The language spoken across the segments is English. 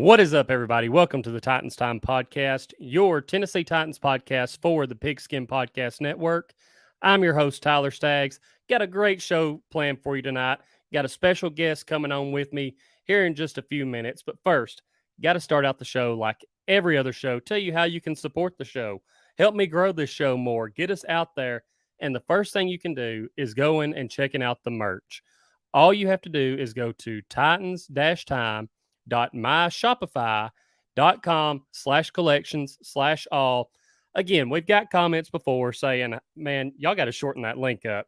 What is up, everybody? Welcome to the Titans Time Podcast, your Tennessee Titans podcast for the Pigskin Podcast Network. I'm your host, Tyler Staggs. Got a great show planned for you tonight. Got a special guest coming on with me here in just a few minutes. But first, got to start out the show like every other show. Tell you how you can support the show. Help me grow this show more. Get us out there. And the first thing you can do is go in and checking out the merch. All you have to do is go to titans-time.myshopify.com/collections/all. Again, we've got comments before saying, man, y'all got to shorten that link up.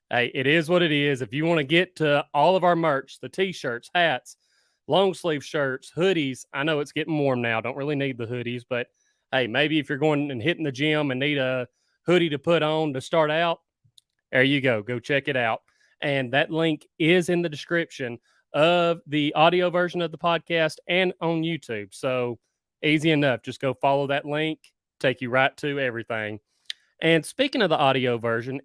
Hey, it is what it is. If you want to get to all of our merch, the t-shirts, hats, long sleeve shirts, hoodies. I know it's getting warm now. Don't really need the hoodies, but hey, maybe if you're going and hitting the gym and need a hoodie to put on to start out, there you go. Go check it out. And that link is in the description of the audio version of the podcast and on YouTube. So easy enough. Just go follow that link, take you right to everything. And speaking of the audio version,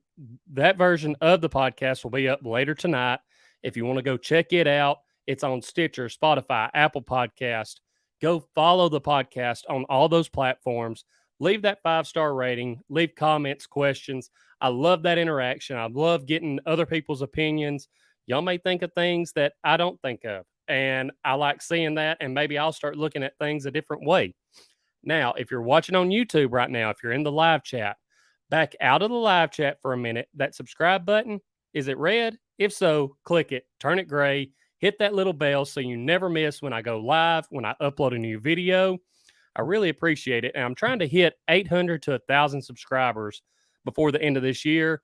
that version of the podcast will be up later tonight. If you want to go check it out, it's on Stitcher, Spotify, Apple Podcast. Go follow the podcast on all those platforms. Leave that 5-star rating. Leave comments, questions. I love that interaction. I love getting other people's opinions. Y'all may think of things that I don't think of, and I like seeing that, and maybe I'll start looking at things a different way. Now, if you're watching on YouTube right now, if you're in the live chat, back out of the live chat for a minute. That subscribe button, is it red? If so, click it, turn it gray, hit that little bell so you never miss when I go live, when I upload a new video. I really appreciate it, and I'm trying to hit 800 to 1,000 subscribers before the end of this year.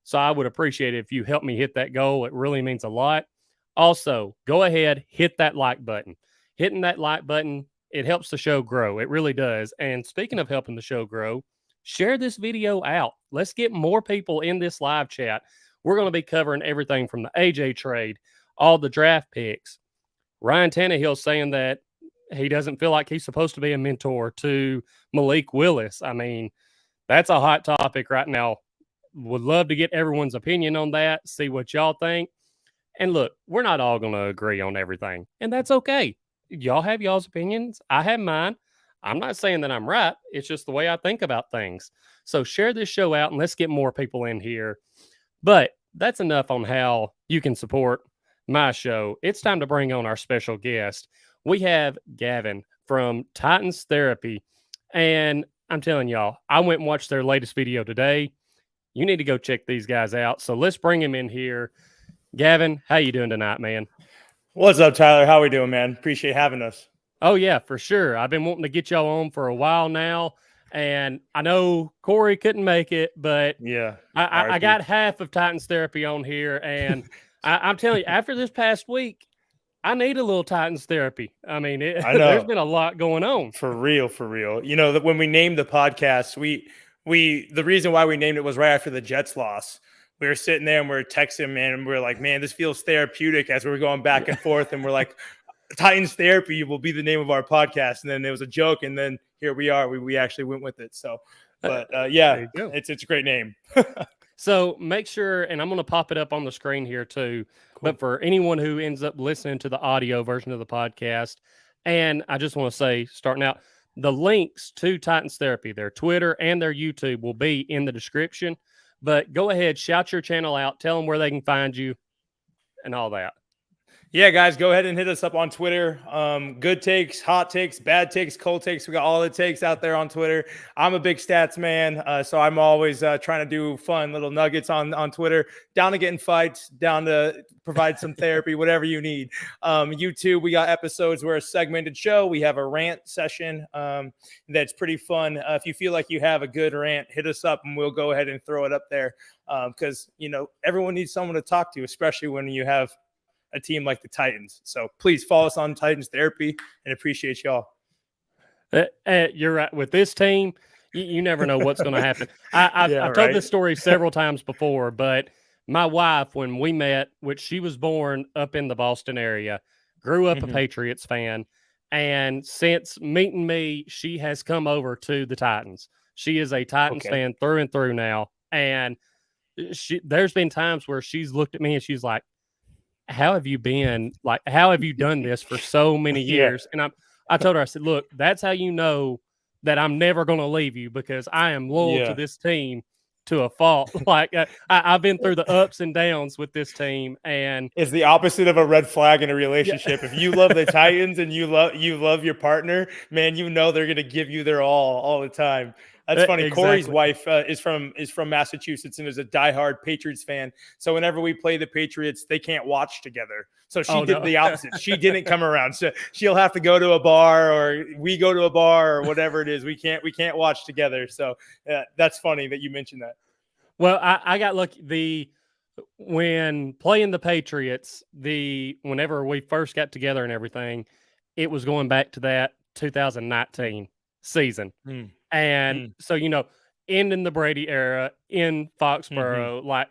So I would appreciate it if you help me hit that goal. It really means a lot. Also, go ahead, hit that like button. Hitting that like button, it helps the show grow. It really does. And speaking of helping the show grow, share this video out. Let's get more people in this live chat. We're going to be covering everything from the AJ trade, all the draft picks. Ryan Tannehill saying that he doesn't feel like he's supposed to be a mentor to Malik Willis. I mean, that's a hot topic right now. Would love to get everyone's opinion on that, see what y'all think. And look, we're not all going to agree on everything, and that's okay. Y'all have y'all's opinions. I have mine. I'm not saying that I'm right. It's just the way I think about things. So share this show out, and let's get more people in here. But that's enough on how you can support my show. It's time to bring on our special guest. We have Gavin from Titans Therapy, and I'm telling y'all, I went and watched their latest video today. You need to go check these guys out. So let's bring him in here. Gavin, how you doing tonight, man? What's up, Tyler? How we doing, man? Appreciate having us. Oh, yeah, for sure. I've been wanting to get y'all on for a while now, and I know Corey couldn't make it, but yeah, I got half of Titans Therapy on here, and I'm telling you, after this past week, I need a little Titans Therapy. I mean, there's been a lot going on. For real. You know, that when we named the podcast, the reason why we named it was right after the Jets loss. We were sitting there and we were texting, man, and we were like, man, this feels therapeutic as we were going back and forth. And we're like, Titans Therapy will be the name of our podcast. And then there was a joke. And then here we are. We actually went with it. So, but yeah, it's a great name. So make sure, and I'm going to pop it up on the screen here too. Cool. But for anyone who ends up listening to the audio version of the podcast, and I just want to say, starting out, the links to Titans Therapy, their Twitter and their YouTube will be in the description. But go ahead, shout your channel out, tell them where they can find you and all that. Yeah, guys, go ahead and hit us up on Twitter. Good takes, hot takes, bad takes, cold takes. We got all the takes out there on Twitter. I'm a big stats man, so I'm always trying to do fun little nuggets on Twitter. Down to getting fights, down to provide some therapy, whatever you need. YouTube, we got episodes where a segmented show. We have a rant session that's pretty fun. If you feel like you have a good rant, hit us up and we'll go ahead and throw it up there because, you know, everyone needs someone to talk to, especially when you have a team like the Titans. So please follow us on Titans Therapy and appreciate y'all. You're right. With this team, you never know what's going to happen. I've told this story several times before, but my wife, when we met, which she was born up in the Boston area, grew up a Patriots fan. And since meeting me, she has come over to the Titans. She is a Titans fan through and through now. And there's been times where she's looked at me and she's like, how have you been? Like, how have you done this for so many years? And I told her, I said, look, that's how you know that I'm never going to leave you, because I am loyal to this team to a fault. Like I've been through the ups and downs with this team, and it's the opposite of a red flag in a relationship. Yeah. If you love the Titans and you love your partner, man, you know they're going to give you their all the time. That's funny. Exactly. Corey's wife is from Massachusetts and is a diehard Patriots fan. So whenever we play the Patriots, they can't watch together. So she did the opposite. She didn't come around. So she'll have to go to a bar, or we go to a bar, or whatever it is. We can't watch together. So that's funny that you mentioned that. Well, I got lucky. When playing the Patriots, whenever we first got together and everything, it was going back to that 2019 season. And so, ending the Brady era in Foxborough,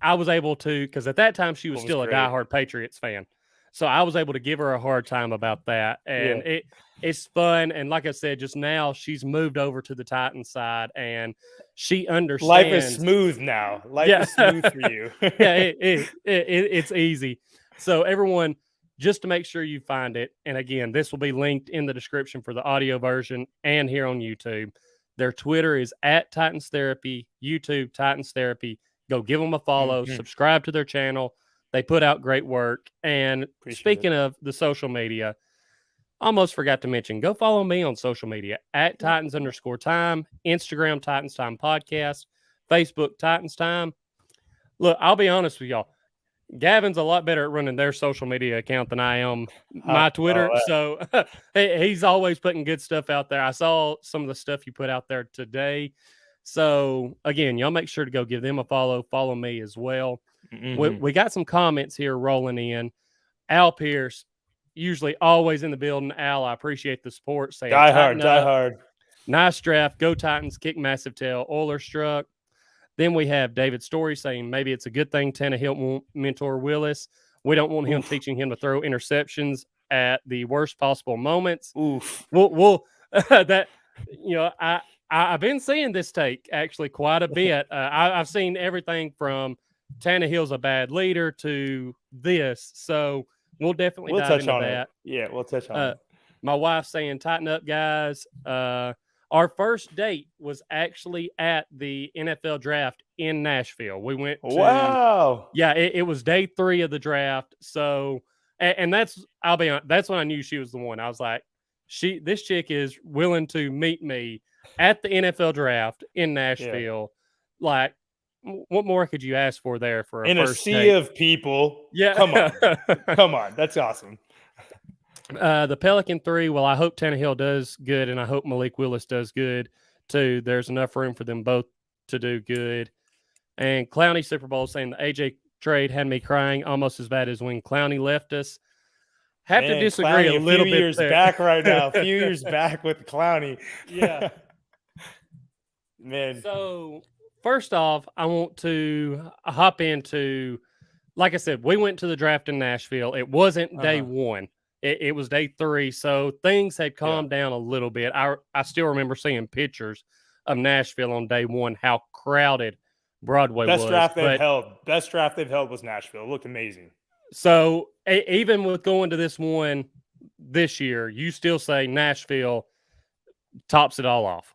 I was able to, because at that time she was still a diehard Patriots fan. So I was able to give her a hard time about that. And it's fun. And like I said, just now she's moved over to the Titans side, and she understands. Life is smooth now. Life is smooth for you. It's easy. So everyone, just to make sure you find it, and again, this will be linked in the description for the audio version and here on YouTube. Their Twitter is @Titans Therapy, YouTube Titans Therapy. Go give them a follow, subscribe to their channel. They put out great work. And speaking of the social media, almost forgot to mention, go follow me on social media @Titans_time, Instagram Titans Time Podcast, Facebook Titans Time. Look, I'll be honest with y'all. Gavin's a lot better at running their social media account than I am my Twitter. So he's always putting good stuff out there. I saw some of the stuff you put out there today. So again, y'all make sure to go give them a follow. Follow me as well. We got some comments here rolling in. Al Pierce, usually always in the building. Al, I appreciate the support. Saying die hard. Nice draft. Go Titans. Kick massive tail. Oilers struck. Then we have David Story saying maybe it's a good thing Tannehill won't mentor Willis. We don't want him teaching him to throw interceptions at the worst possible moments. We'll that I've been seeing this take actually quite a bit. I've seen everything from Tannehill's a bad leader to this, so we'll definitely dive into that. Yeah, we'll touch on it. My wife's saying, tighten up, guys. Our first date was actually at the NFL draft in Nashville. We went to, wow. Yeah, it was day 3 of the draft. So, and I'll be honest, that's when I knew she was the one. I was like, this chick is willing to meet me at the NFL draft in Nashville. Yeah. Like, what more could you ask for there for in first a sea date? of people? Yeah, come on, that's awesome. The Pelican 3. Well, I hope Tannehill does good, and I hope Malik Willis does good too. There's enough room for them both to do good. And Clowney Super Bowl saying the AJ trade had me crying almost as bad as when Clowney left us. Have to disagree Clowney, a little bit. Few years back right now. A few years back with Clowney. Yeah. Man. So first off, I want to hop into, like I said, we went to the draft in Nashville. It wasn't day 1. It was day 3. So things had calmed down a little bit. I still remember seeing pictures of Nashville on day 1, how crowded Broadway was. Best draft they've held was Nashville. It looked amazing. So even with going to this one this year, you still say Nashville tops it all off.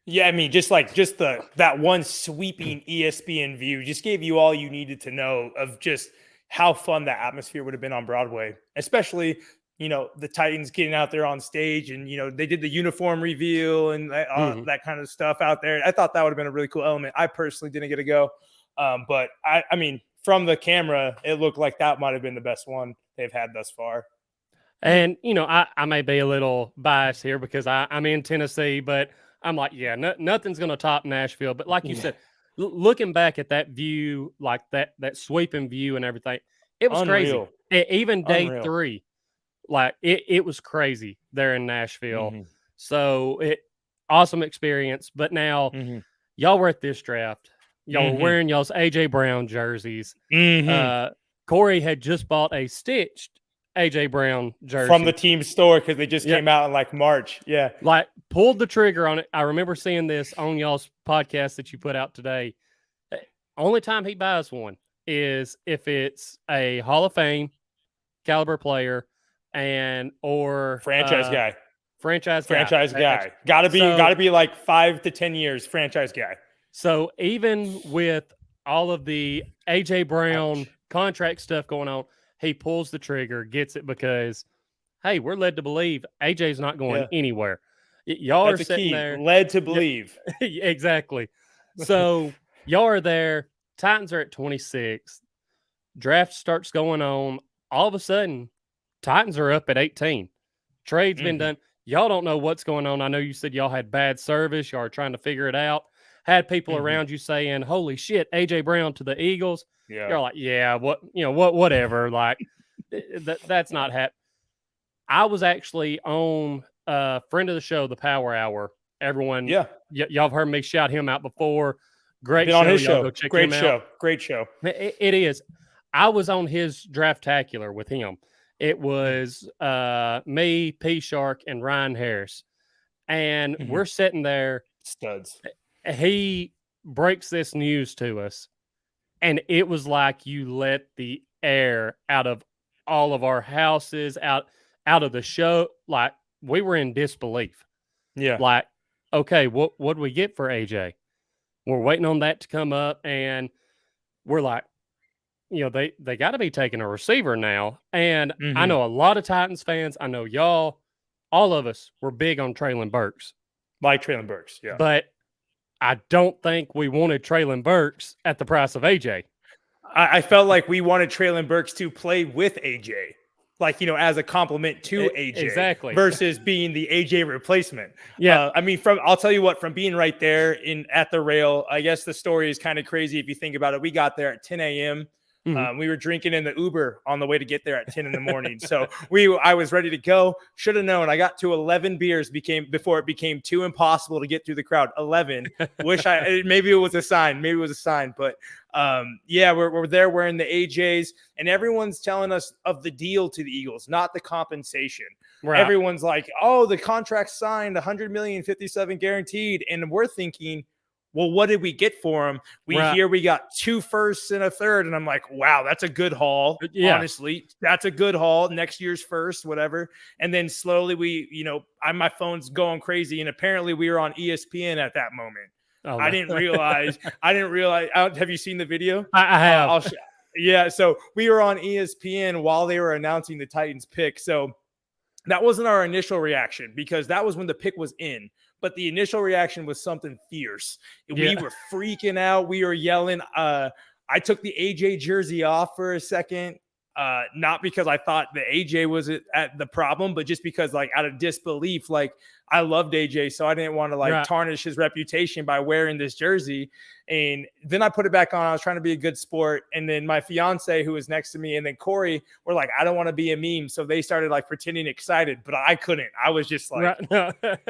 Yeah, I mean, just that one sweeping ESPN view just gave you all you needed to know of just how fun that atmosphere would have been on Broadway, especially, the Titans getting out there on stage and, they did the uniform reveal and that kind of stuff out there. I thought that would have been a really cool element. I personally didn't get to go. But I mean, from the camera, it looked like that might have been the best one they've had thus far. And, I may be a little biased here because I'm in Tennessee, but I'm like, yeah, nothing's going to top Nashville. But like you said, looking back at that view, like that sweeping view and everything, it was crazy. Even day 3, like it was crazy there in Nashville. So awesome experience. But now y'all were at this draft. Y'all were wearing y'all's AJ Brown jerseys. Corey had just bought a stitched AJ Brown jersey from the team store because they just came out in like March. Yeah, like pulled the trigger on it. I remember seeing this on y'all's podcast that you put out today. Only time he buys one is if it's a Hall of Fame caliber player or franchise guy. Franchise guy. Gotta be like 5 to 10 years franchise guy. So even with all of the AJ Brown contract stuff going on, he pulls the trigger, gets it because, hey, we're led to believe AJ's not going anywhere. Y'all That's are sitting there. Led to believe. Exactly. So y'all are there. Titans are at 26. Draft starts going on. All of a sudden, Titans are up at 18. Trade's been done. Y'all don't know what's going on. I know you said y'all had bad service. Y'all are trying to figure it out. Had people around you saying, holy shit, AJ Brown to the Eagles. Yeah. You're like, yeah, whatever. Like, that's not happening. I was actually on friend of the show, the Power Hour. Everyone, y'all have heard me shout him out before. Great Been show. On his y'all show. Go check Great him show. out. Great show. It is. I was on his Draftacular with him. It was me, P Shark, and Ryan Harris. And we're sitting there. Studs. He breaks this news to us. And it was like you let the air out of all of our houses, out of the show. Like, we were in disbelief. Yeah. Like, okay, what do we get for AJ? We're waiting on that to come up. And we're like, they got to be taking a receiver now. And I know a lot of Titans fans. I know y'all, all of us were big on Treylon Burks. Like Treylon Burks, yeah. But I don't think we wanted Treylon Burks at the price of AJ. I felt like we wanted Treylon Burks to play with AJ. Like, as a compliment to AJ. Exactly. Versus being the AJ replacement. Yeah. I'll tell you what, from being right there at the rail, I guess the story is kind of crazy if you think about it. We got there at 10 a.m. We were drinking in the Uber on the way to get there at 10 in the morning. So I was ready to go. Should have known. I got to 11 beers before it became too impossible to get through the crowd. 11. Maybe it was a sign. But we're there wearing the AJs, and everyone's telling us of the deal to the Eagles, not the compensation. Right. Everyone's like, oh, the contract signed, 100 million, 57 guaranteed. And we're thinking, well, what did we get for him? We got 2 firsts and a third. And I'm like, wow, that's a good haul. Yeah. Honestly, that's a good haul. Next year's first, whatever. And then slowly my phone's going crazy. And apparently we were on ESPN at that moment. Oh, I didn't realize. Have you seen the video? I have. So we were on ESPN while they were announcing the Titans pick. So that wasn't our initial reaction because that was when the pick was in. But the initial reaction was something fierce. We were freaking out. We were yelling. I took the AJ jersey off for a second. Not because I thought the AJ was at the problem, but just because out of disbelief, I loved AJ. So I didn't want to tarnish his reputation by wearing this jersey. And then I put it back on. I was trying to be a good sport. And then my fiance, who was next to me, and then Corey were like, I don't want to be a meme. So they started pretending excited, but I couldn't. I was just like,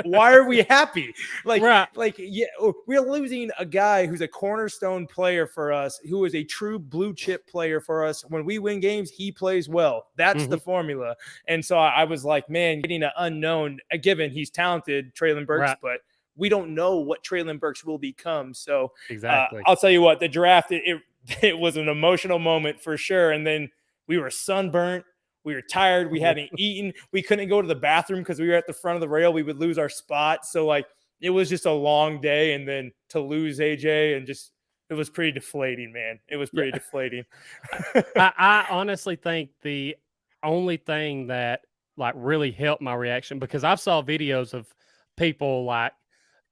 why are we happy? We're losing a guy who's a cornerstone player for us, who is a true blue chip player for us. When we win games, he plays well. That's the formula. And so I was like, man, getting an unknown, given he's talented, Treylon Burks, but we don't know what Treylon Burks will become. So exactly. I'll tell you what, the draft, it was an emotional moment for sure. And then we were sunburnt. We were tired. We hadn't eaten. We couldn't go to the bathroom because we were at the front of the rail. We would lose our spot. So it was just a long day. And then to lose AJ and it was pretty deflating, man. It was pretty deflating. I honestly think the only thing that really helped my reaction, because I saw videos of people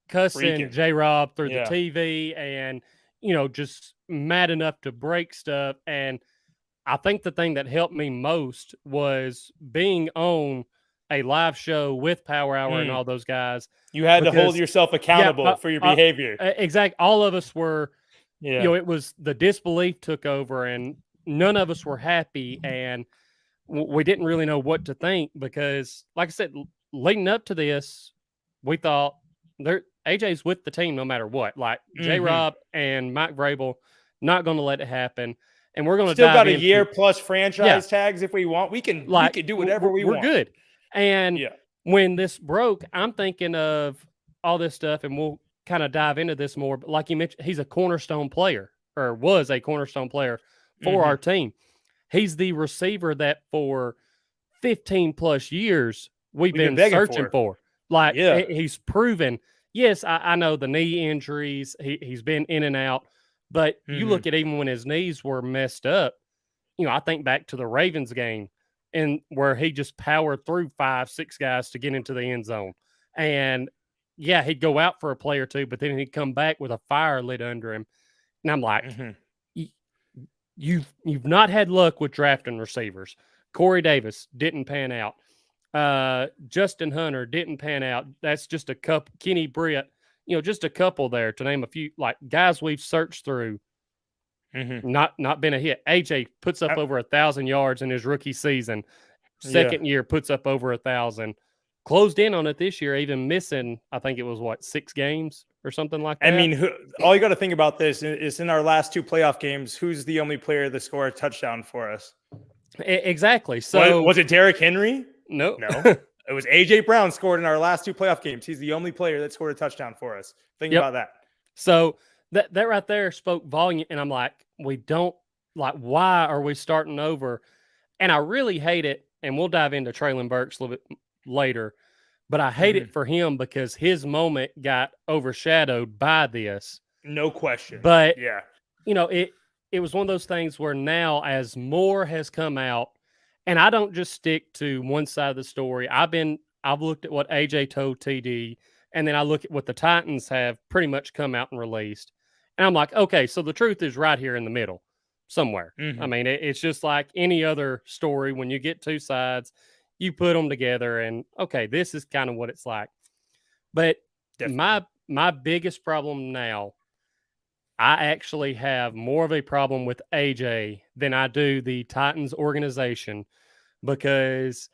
cussing J-Rob through the TV and, just mad enough to break stuff. And I think the thing that helped me most was being on a live show with Power Hour and all those guys. You had to hold yourself accountable for your behavior. Exactly. All of us were, it was the disbelief took over and none of us were happy. And we didn't really know what to think because, like I said, leading up to this, we thought AJ's with the team no matter what. J-Rob and Mike Vrabel not going to let it happen, and we're going to still got a year plus franchise tags if we want. We can do whatever we want. We're good. And when this broke, I'm thinking of all this stuff, and we'll kind of dive into this more. But like you mentioned, he's a cornerstone player, or was a cornerstone player for our team. He's the receiver that for 15 plus years we've been begging searching for. Like, Yeah. he's proven. Yes, I know the knee injuries. He's been in and out. But you look at even when his knees were messed up, I think back to the Ravens game and where he just powered through 5-6 guys to get into the end zone. And yeah, he'd go out for a play or two, but then he'd come back with a fire lit under him. And I'm like, you've not had luck with drafting receivers. Corey Davis didn't pan out. Justin Hunter didn't pan out. That's just a couple. Kenny Britt, just a couple there to name a few, like guys we've searched through. Not been a hit. AJ puts up over 1,000 yards in his rookie season. Second year puts up over 1,000. Closed in on it this year, even missing, I think it was 6 games or something like that. I mean, all you got to think about this is in our last 2 playoff games, who's the only player that scored a touchdown for us? Exactly. So was it Derrick Henry? No. It was AJ Brown scored in our last 2 playoff games. He's the only player that scored a touchdown for us. Think about that. So that right there spoke volume. And I'm like, why are we starting over? And I really hate it. And we'll dive into Traylon Burks a little bit later. But I hate it for him because his moment got overshadowed by this. No question. But, it was one of those things where now as more has come out, and I don't just stick to one side of the story. I've looked at what AJ told TD, and then I look at what the Titans have pretty much come out and released. And I'm like, okay, so the truth is right here in the middle somewhere. I mean, it's just like any other story. When you get 2 sides, you put them together and, okay, this is kind of what it's like. But my biggest problem now, I actually have more of a problem with AJ than I do the Titans organization, because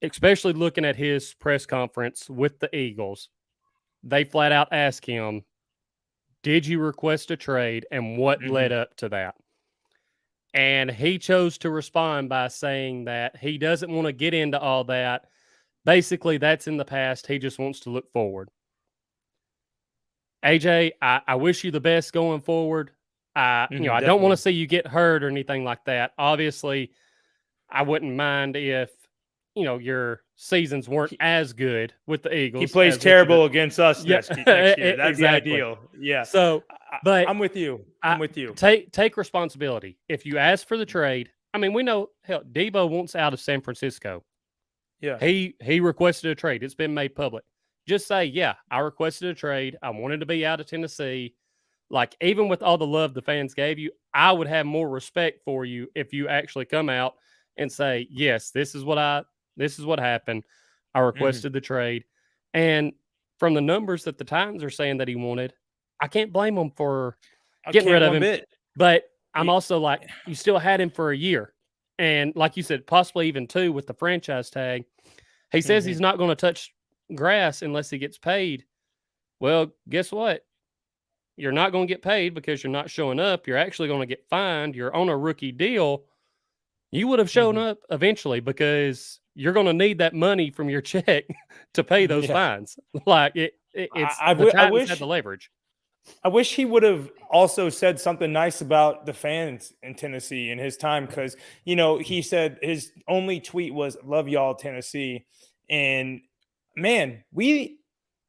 especially looking at his press conference with the Eagles, they flat out asked him, did you request a trade, and what led up to that? And he chose to respond by saying that he doesn't want to get into all that. Basically, that's in the past. He just wants to look forward. AJ, I wish you the best going forward. I don't want to see you get hurt or anything like that. Obviously, I wouldn't mind if, your seasons weren't as good with the Eagles. He plays terrible against us next year. That's exactly. the ideal. Yeah. So, but I'm with you. Take responsibility. If you ask for the trade, I mean, we know, hell, Debo wants out of San Francisco. Yeah. He requested a trade. It's been made public. Just say, yeah, I requested a trade. I wanted to be out of Tennessee. Like, even with all the love the fans gave you, I would have more respect for you if you actually come out and say, yes, this is what happened. I requested the trade. And from the numbers that the Titans are saying that he wanted, I can't blame him for getting rid of him. But I'm also like, you still had him for a year. And like you said, possibly even 2 with the franchise tag. He says he's not going to touch grass unless he gets paid. Well, guess what? You're not going to get paid because you're not showing up. You're actually going to get fined. You're on a rookie deal. You would have shown up eventually because you're going to need that money from your check to pay those fines. Like I wish had the leverage. I wish he would have also said something nice about the fans in Tennessee in his time, because, he said his only tweet was "Love y'all, Tennessee," and man, we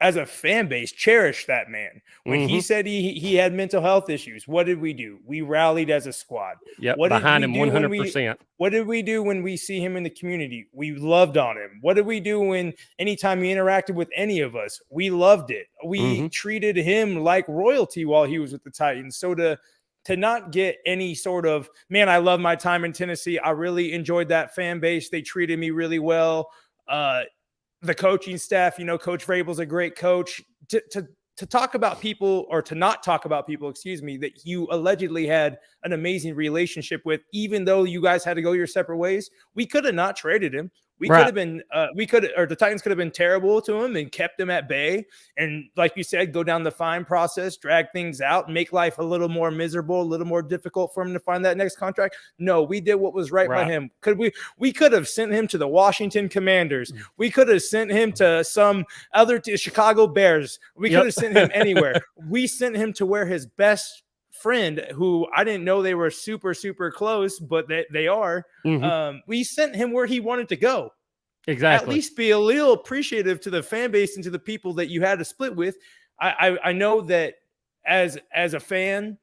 as a fan base cherish that man. When he said he had mental health issues, what did we do? We rallied as a squad. Yep, behind him 100%. What did we do when we see him in the community? We loved on him. What did we do when anytime he interacted with any of us? We loved it. We treated him like royalty while he was with the Titans. So to not get any sort of, man, I love my time in Tennessee. I really enjoyed that fan base. They treated me really well. The coaching staff, Coach Vrabel's a great coach. To talk about people, or to not talk about people, that you allegedly had an amazing relationship with, even though you guys had to go your separate ways. We could have not traded him. We could have been, the Titans could have been terrible to him and kept him at bay. And like you said, go down the fine process, drag things out, make life a little more miserable, a little more difficult for him to find that next contract. No, we did what was right by him. We could have sent him to the Washington Commanders. We could have sent him to some other Chicago Bears. We could have sent him anywhere. We sent him to where his best friend who I didn't know they were super, super close, but they are. We sent him where he wanted to go. Exactly. At least be a little appreciative to the fan base and to the people that you had to split with. I know that as a fan,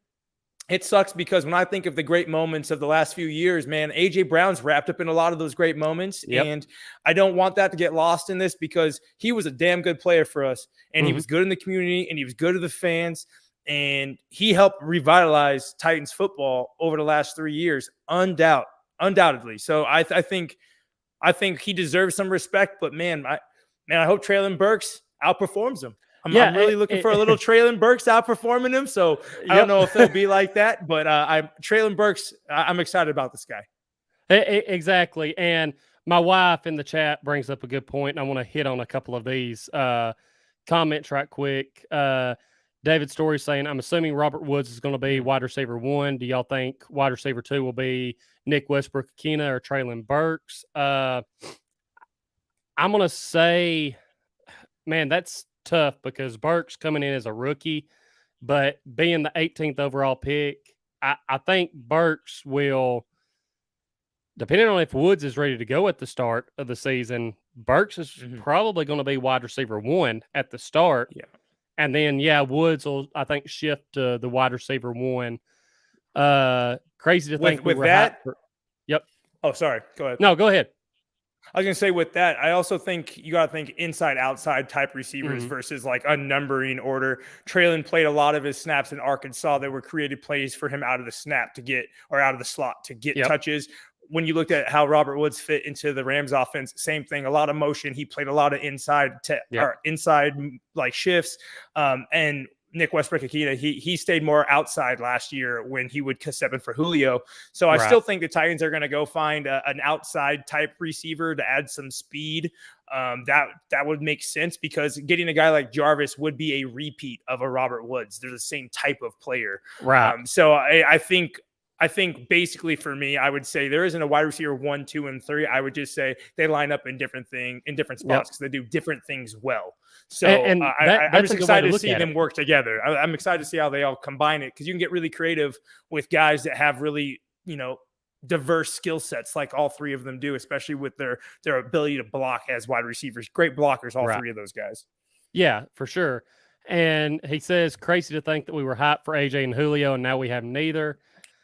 it sucks because when I think of the great moments of the last few years, man, AJ Brown's wrapped up in a lot of those great moments. Yep. And I don't want that to get lost in this because he was a damn good player for us. And he was good in the community and he was good to the fans. And he helped revitalize Titans football over the last 3 years, undoubtedly. So I think he deserves some respect. But man, I hope Treylon Burks outperforms him. I'm really looking for a little Treylon Burks outperforming him. So I don't know if it'll be like that, but Treylon Burks, I'm excited about this guy. Exactly. And my wife in the chat brings up a good point. And I want to hit on a couple of these comments right quick. David Story saying, I'm assuming Robert Woods is going to be wide receiver 1. Do y'all think wide receiver 2 will be Nick Westbrook-Ikhine or Treylon Burks? I'm going to say, man, that's tough because Burks coming in as a rookie, but being the 18th overall pick, I think Burks will, depending on if Woods is ready to go at the start of the season, Burks is probably going to be wide receiver 1 at the start. Yeah. And then, Woods will, I think, shift to the wide receiver 1. Crazy to think with that. Yep. Oh, sorry. Go ahead. No, go ahead. I was going to say with that, I also think you got to think inside-outside type receivers versus like a numbering order. Treylon played a lot of his snaps in Arkansas. There were created plays for him out of the snap to get, or out of the slot to get touches. When you looked at how Robert Woods fit into the Rams offense, same thing, a lot of motion. He played a lot of inside like shifts. And Nick Westbrook-Ikhine, he stayed more outside last year when he would step in for Julio. So I still think the Titans are going to go find an outside type receiver to add some speed. That would make sense because getting a guy like Jarvis would be a repeat of a Robert Woods. They're the same type of player. Right. So I think basically for me, I would say there isn't a wide receiver 1, 2, and 3. I would just say they line up in different spots because they do different things well. So I'm just excited to see them work together. I'm excited to see how they all combine it because you can get really creative with guys that have really, diverse skill sets like all 3 of them do, especially with their ability to block as wide receivers. Great blockers, all 3 of those guys. Yeah, for sure. And he says, crazy to think that we were hyped for AJ and Julio and now we have neither.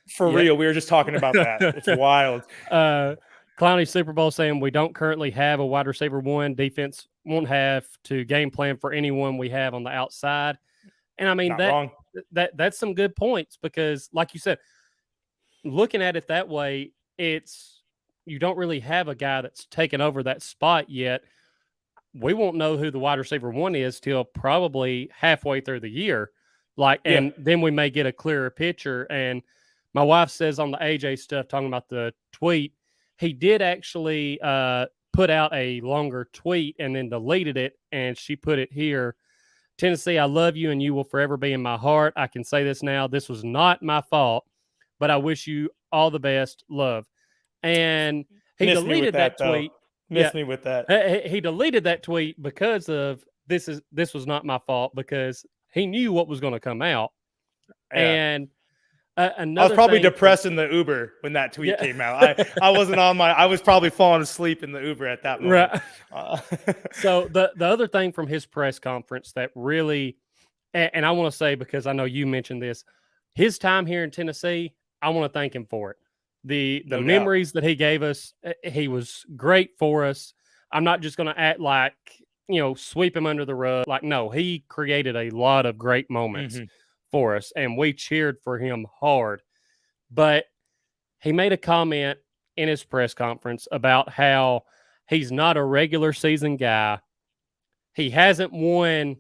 For real, we were just talking about that. It's wild. Clowney Super Bowl saying we don't currently have a wide receiver 1. Defense won't have to game plan for anyone we have on the outside. And I mean, that's some good points because, like you said, looking at it that way, you don't really have a guy that's taken over that spot yet. We won't know who the wide receiver 1 is till probably halfway through the year. And then we may get a clearer picture. And my wife says on the AJ stuff, talking about the tweet, he did actually put out a longer tweet and then deleted it. And she put it here. Tennessee, I love you and you will forever be in my heart. I can say this now. This was not my fault, but I wish you all the best. Love. And he deleted that tweet. Miss me with that. He deleted that tweet because of this was not my fault because he knew what was going to come out. Yeah. And I was probably depressed in the Uber when that tweet came out. I wasn't I was probably falling asleep in the Uber at that moment. Right. So the other thing from his press conference that really, and I want to say, because I know you mentioned this, his time here in Tennessee, I want to thank him for it. The memories that he gave us, he was great for us. I'm not just going to act like, sweep him under the rug. No, he created a lot of great moments for us, and we cheered for him hard. But he made a comment in his press conference about how he's not a regular season guy. He hasn't won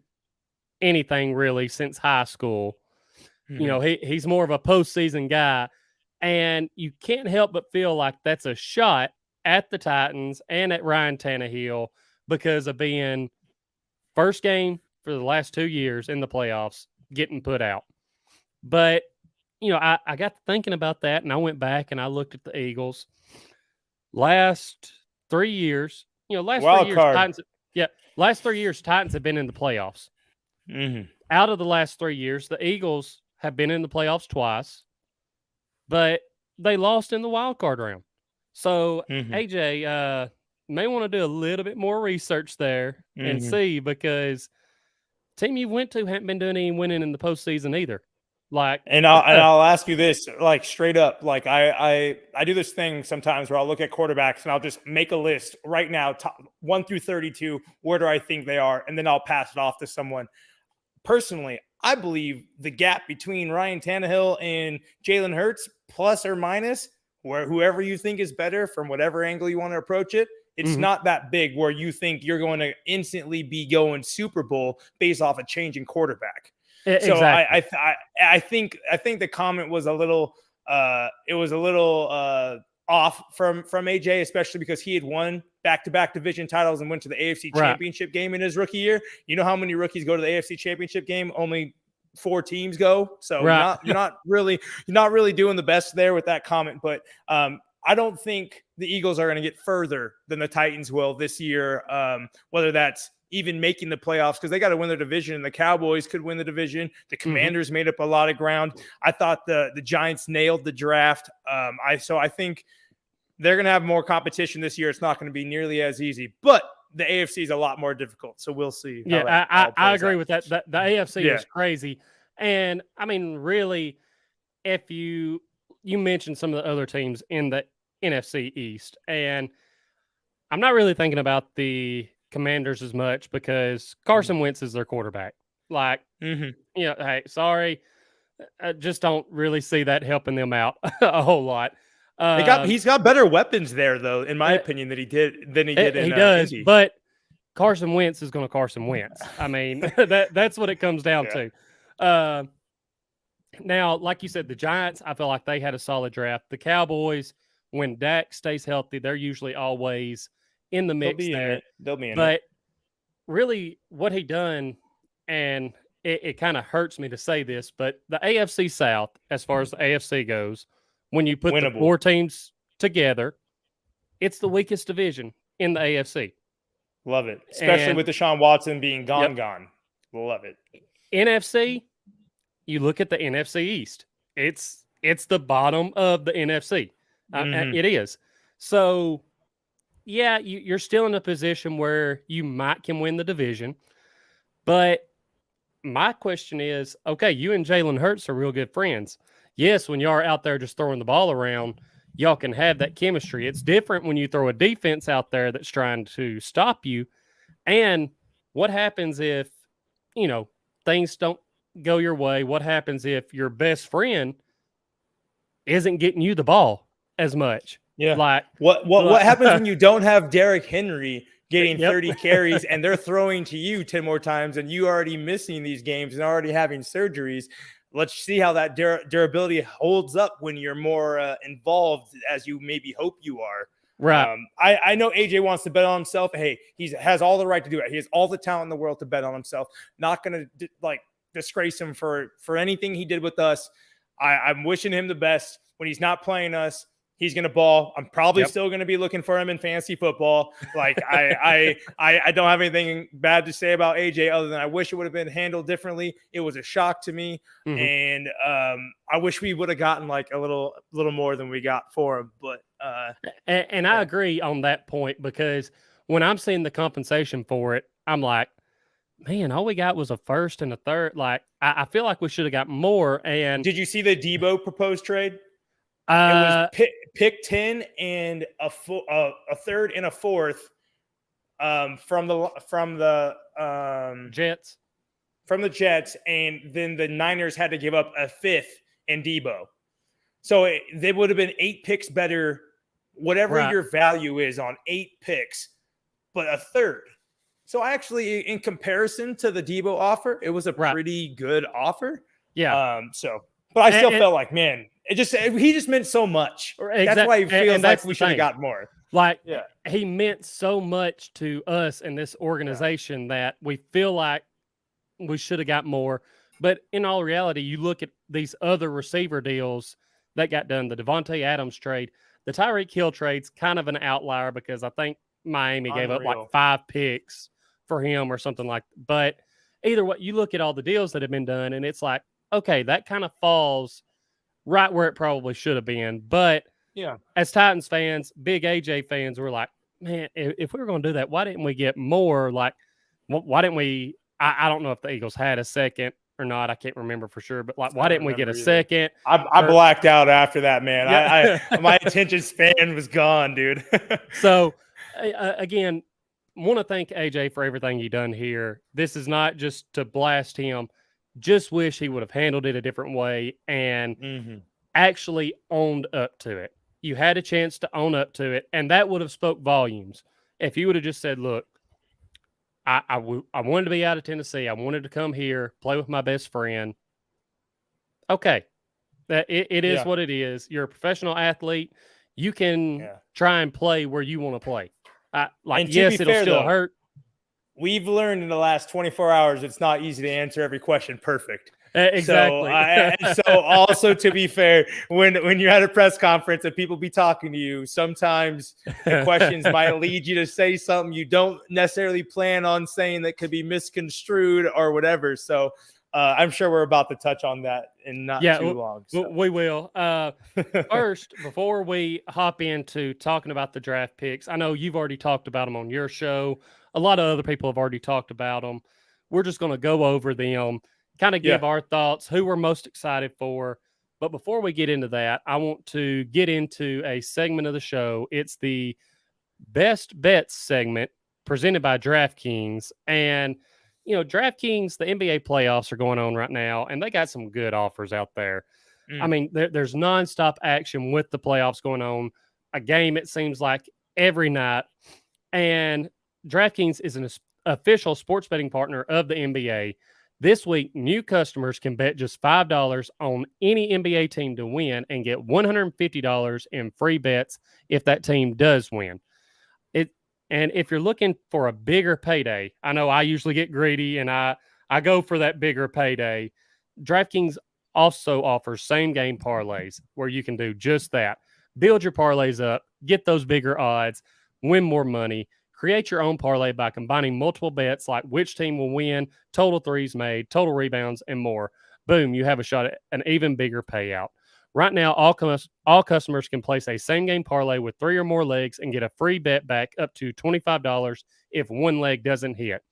anything really since high school. He's more of a postseason guy, and you can't help but feel like that's a shot at the Titans and at Ryan Tannehill because of being first game for the last 2 years in the playoffs, getting put out. But, I got to thinking about that, and I went back and I looked at the Eagles. Last 3 years, Titans have been in the playoffs. Out of the last 3 years, the Eagles have been in the playoffs twice, but they lost in the wild card round. So AJ may want to do a little bit more research there and see, because team you went to haven't been doing any winning in the postseason either. Like, and I'll ask you this, like, straight up, like I do this thing sometimes where I'll look at quarterbacks and I'll just make a list right now, top 1 through 32. Where do I think they are? And then I'll pass it off to someone. Personally, I believe the gap between Ryan Tannehill and Jalen Hurts, plus or minus, where whoever you think is better from whatever angle you want to approach it, it's not that big where you think you're going to instantly be going Super Bowl based off a changing quarterback. So exactly. I think the comment was a little off from AJ, especially because he had won back-to-back division titles and went to the AFC Championship game in his rookie year. You know how many rookies go to the AFC Championship game? Only 4 teams go. So you're not really doing the best there with that comment. But I don't think the Eagles are going to get further than the Titans will this year, whether that's even making the playoffs, because they got to win their division, and the Cowboys could win the division. The Commanders made up a lot of ground. I thought the Giants nailed the draft. So I think they're going to have more competition this year. It's not going to be nearly as easy, but the AFC is a lot more difficult. So we'll see. I agree with that. The AFC is crazy. And I mean, really, if you mentioned some of the other teams in the NFC East, and I'm not really thinking about the Commanders as much because Carson Wentz is their quarterback. Like, hey, sorry. I just don't really see that helping them out a whole lot. He's got better weapons there, though, in my opinion, than he did in he does, Indy. But Carson Wentz is going to Carson Wentz. I mean, that's what it comes down to. Now, like you said, the Giants, I feel like they had a solid draft. The Cowboys, when Dak stays healthy, they're usually always in the mix there. They'll be in it. But really, what he done, and it kind of hurts me to say this, but the AFC South, as far as the AFC goes, when you put the 4 teams together, it's the weakest division in the AFC. Love it. Especially with Deshaun Watson being gone. Love it. NFC, you look at the NFC East. It's the bottom of the NFC. It is. So, yeah, you're still in a position where you can win the division. But my question is, okay, you and Jalen Hurts are real good friends. Yes, when you are out there just throwing the ball around, y'all can have that chemistry. It's different when you throw a defense out there that's trying to stop you. And what happens if, things don't go your way? What happens if your best friend isn't getting you the ball as much? Yeah. Like what happens when you don't have Derrick Henry getting 30 carries and they're throwing to you 10 more times and you already missing these games and already having surgeries? Let's see how that durability holds up when you're more involved as you maybe hope you are. Right. I know AJ wants to bet on himself. Hey, he has all the right to do it. He has all the talent in the world to bet on himself. Not going to disgrace him for anything he did with us. I'm wishing him the best. When he's not playing us, he's going to ball. I'm probably still going to be looking for him in fantasy football. Like I don't have anything bad to say about AJ other than I wish it would have been handled differently. It was a shock to me. And I wish we would have gotten like a little more than we got for him. But and I agree on that point, because when I'm seeing the compensation for it, I'm like, man, all we got was a first and a third. Like, I feel like we should have got more. And did you see the Debo proposed trade? It was pick 10 and a third and a fourth from the Jets. From the Jets, and then the Niners had to give up a fifth in Debo. So they would have been 8 picks better, whatever your value is on 8 picks, but a third. So actually, in comparison to the Debo offer, it was a pretty good offer. Yeah. But I still felt like, man, he just meant so much. That's why he feels like we should have got more. Like, he meant so much to us in this organization that we feel like we should have got more. But in all reality, you look at these other receiver deals that got done, the Devontae Adams trade, the Tyreek Hill trade's kind of an outlier because I think Miami gave up like 5 picks for him or something like that. But either way, you look at all the deals that have been done and it's like, okay, that kind of falls right where it probably should have been. But Yeah. as Titans fans, big AJ fans, we're like, man, if we were going to do that, why didn't we get more? Like, why didn't we? I don't know if the Eagles had a second or not. I can't remember for sure. But like, why didn't we get a second? I blacked out after that, man. Yeah. I my attention span was gone, dude. So, again, want to thank AJ for everything he done here. This is not just to blast him. Just wish he would have handled it a different way and actually owned up to it. You had a chance to own up to it, and that would have spoke volumes. If you would have just said, look, I wanted to be out of Tennessee. I wanted to come here, play with my best friend. Okay. It is what it is. You're a professional athlete. You can try and play where you want to play. Yes, it'll still hurt. We've learned in the last 24 hours it's not easy to answer every question perfect. Exactly. So also, to be fair, when you're at a press conference and people be talking to you, sometimes the questions might lead you to say something you don't necessarily plan on saying that could be misconstrued or whatever. So I'm sure we're about to touch on that in not too long. So. We will. First, before we hop into talking about the draft picks, I know you've already talked about them on your show. A lot of other people have already talked about them. We're just going to go over them, kind of give our thoughts, who we're most excited for. But before we get into that, I want to get into a segment of the show. It's the Best Bets segment presented by DraftKings. And, DraftKings, the NBA playoffs are going on right now, and they got some good offers out there. I mean, there's nonstop action with the playoffs going on. A game, it seems like, every night. And DraftKings is an official sports betting partner of the NBA. This week, new customers can bet just $5 on any NBA team to win and get $150 in free bets if that team does win. And if you're looking for a bigger payday, I know I usually get greedy and I go for that bigger payday. DraftKings also offers same-game parlays where you can do just that. Build your parlays up, get those bigger odds, win more money. Create your own parlay by combining multiple bets like which team will win, total threes made, total rebounds, and more. Boom, you have a shot at an even bigger payout. Right now, all customers can place a same-game parlay with 3 or more legs and get a free bet back up to $25 if one leg doesn't hit.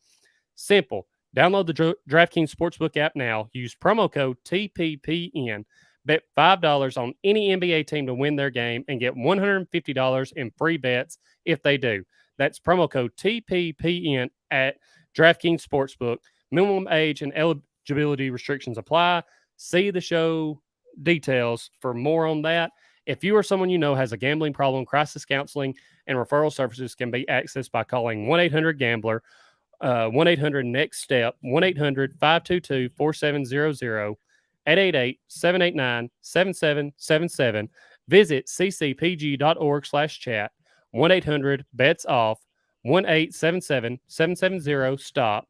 Simple. Download the DraftKings Sportsbook app now. Use promo code TPPN. Bet $5 on any NBA team to win their game and get $150 in free bets if they do. That's promo code TPPN at DraftKings Sportsbook. Minimum age and eligibility restrictions apply. See the show details for more on that. If you or someone you know has a gambling problem, crisis counseling and referral services can be accessed by calling 1-800-GAMBLER, 1-800-NEXT-STEP, 1-800-522-4700, 888-789-7777. Visit ccpg.org/chat. 1-800-BETS-OFF, 1-877-770-STOP,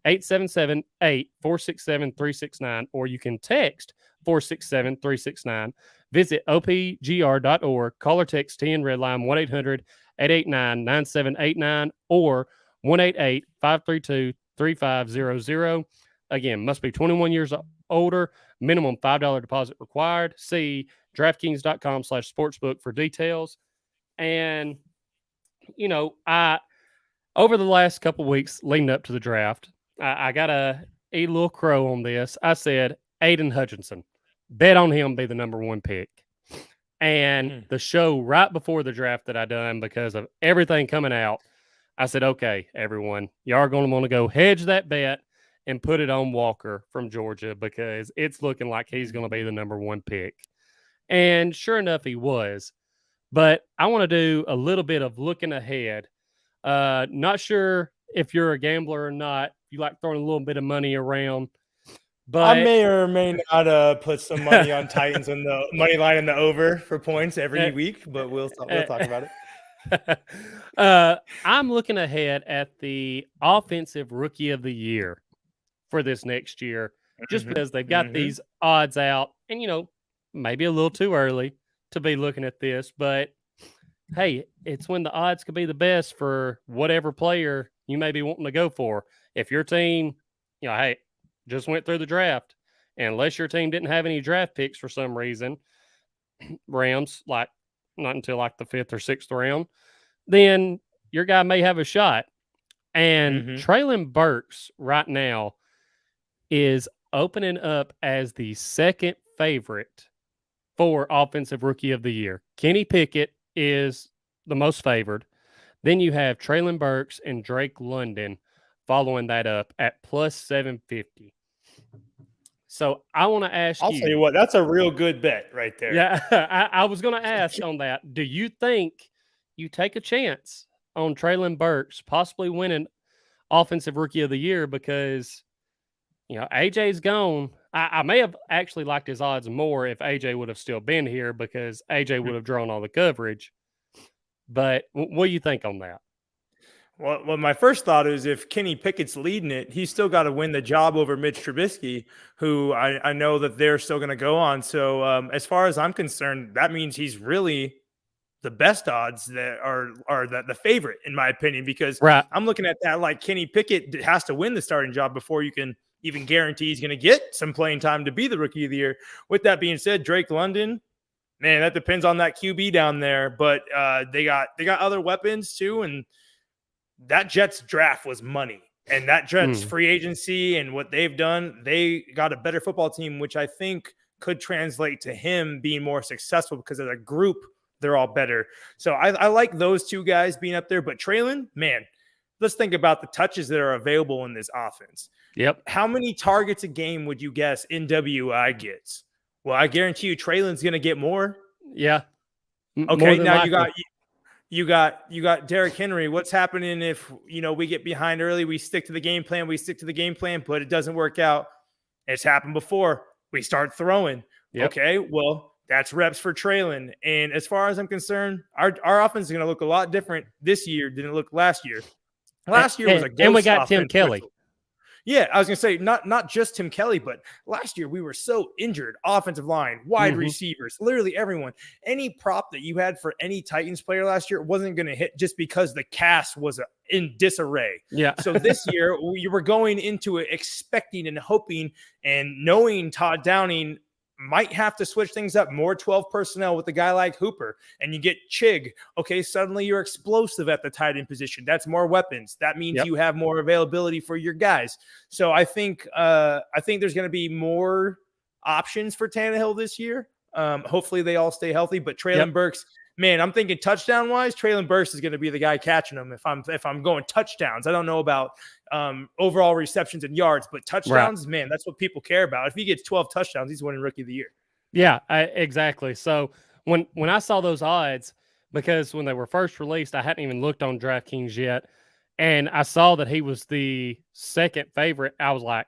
877-8-467-369, or you can text 467-369. Visit opgr.org, call or text TN Redline 1-800-889-9789 or 1-888-532-3500. Again, must be 21 years older, minimum $5 deposit required. See DraftKings.com/sportsbook for details. And, over the last couple of weeks leading up to the draft, I got to eat a little crow on this. I said, Aiden Hutchinson, bet on him be the number one pick. And the show right before the draft that I done, because of everything coming out, I said, okay, everyone, you are going to want to go hedge that bet and put it on Walker from Georgia because it's looking like he's going to be the number one pick. And sure enough, he was. But I want to do a little bit of looking ahead. Not sure if you're a gambler or not. You like throwing a little bit of money around. But I may or may not put some money on Titans in the money line in the over for points every week, but we'll talk about it. I'm looking ahead at the offensive rookie of the year for this next year, just because they've got these odds out and, maybe a little too early to be looking at this, but hey, it's when the odds could be the best for whatever player you may be wanting to go for. If your team, hey, just went through the draft And unless your team didn't have any draft picks for some reason, Rams, like not until like the 5th or 6th round, then your guy may have a shot. And Treylon Burks right now is opening up as the second favorite for Offensive Rookie of the Year. Kenny Pickett is the most favored. Then you have Treylon Burks and Drake London following that up at plus 750. So I want to ask I'll tell you what, that's a real good bet right there. Yeah, I was going to ask on that. Do you think you take a chance on Treylon Burks possibly winning Offensive Rookie of the Year? Because, AJ's gone. I may have actually liked his odds more if AJ would have still been here because AJ would have drawn all the coverage. But what do you think on that? Well, my first thought is if Kenny Pickett's leading it, he's still got to win the job over Mitch Trubisky, who I know that they're still going to go on. So as far as I'm concerned, that means he's really the best odds that are the favorite, in my opinion, because I'm looking at that like Kenny Pickett has to win the starting job before you can even guarantee he's going to get some playing time to be the Rookie of the Year. With that being said, Drake London, man, that depends on that QB down there, but they got other weapons too, and that Jets draft was money, and that Jets free agency and what they've done, they got a better football team, which I think could translate to him being more successful because as a group, they're all better. So I like those two guys being up there, but Treylon, man, let's think about the touches that are available in this offense. Yep. How many targets a game would you guess NWI gets? Well, I guarantee you Treylon's going to get more. Yeah. Okay, now you got Derrick Henry. What's happening if, we get behind early, we stick to the game plan, but it doesn't work out. It's happened before. We start throwing. Yep. Okay, well, that's reps for Treylon. And as far as I'm concerned, our offense is going to look a lot different this year than it looked last year. Last year was a ghost and we got Tim Kelly. Yeah, I was going to say, not just Tim Kelly, but last year we were so injured. Offensive line, wide receivers, literally everyone. Any prop that you had for any Titans player last year wasn't going to hit just because the cast was in disarray. Yeah. So this year, you were going into it expecting and hoping and knowing Todd Downing might have to switch things up, more 12 personnel with a guy like Hooper, and you get Chig. Okay, suddenly you're explosive at the tight end position. That's more weapons. That means you have more availability for your guys. So I think there's going to be more options for Tannehill this year. Hopefully they all stay healthy. But Treylon Burks, man, I'm thinking touchdown wise, Treylon Burks is going to be the guy catching them. If I'm going touchdowns, I don't know about overall receptions and yards, but touchdowns, man, that's what people care about. If he gets 12 touchdowns, he's winning Rookie of the Year. Yeah, exactly. So when I saw those odds, because when they were first released, I hadn't even looked on DraftKings yet, and I saw that he was the second favorite. I was like,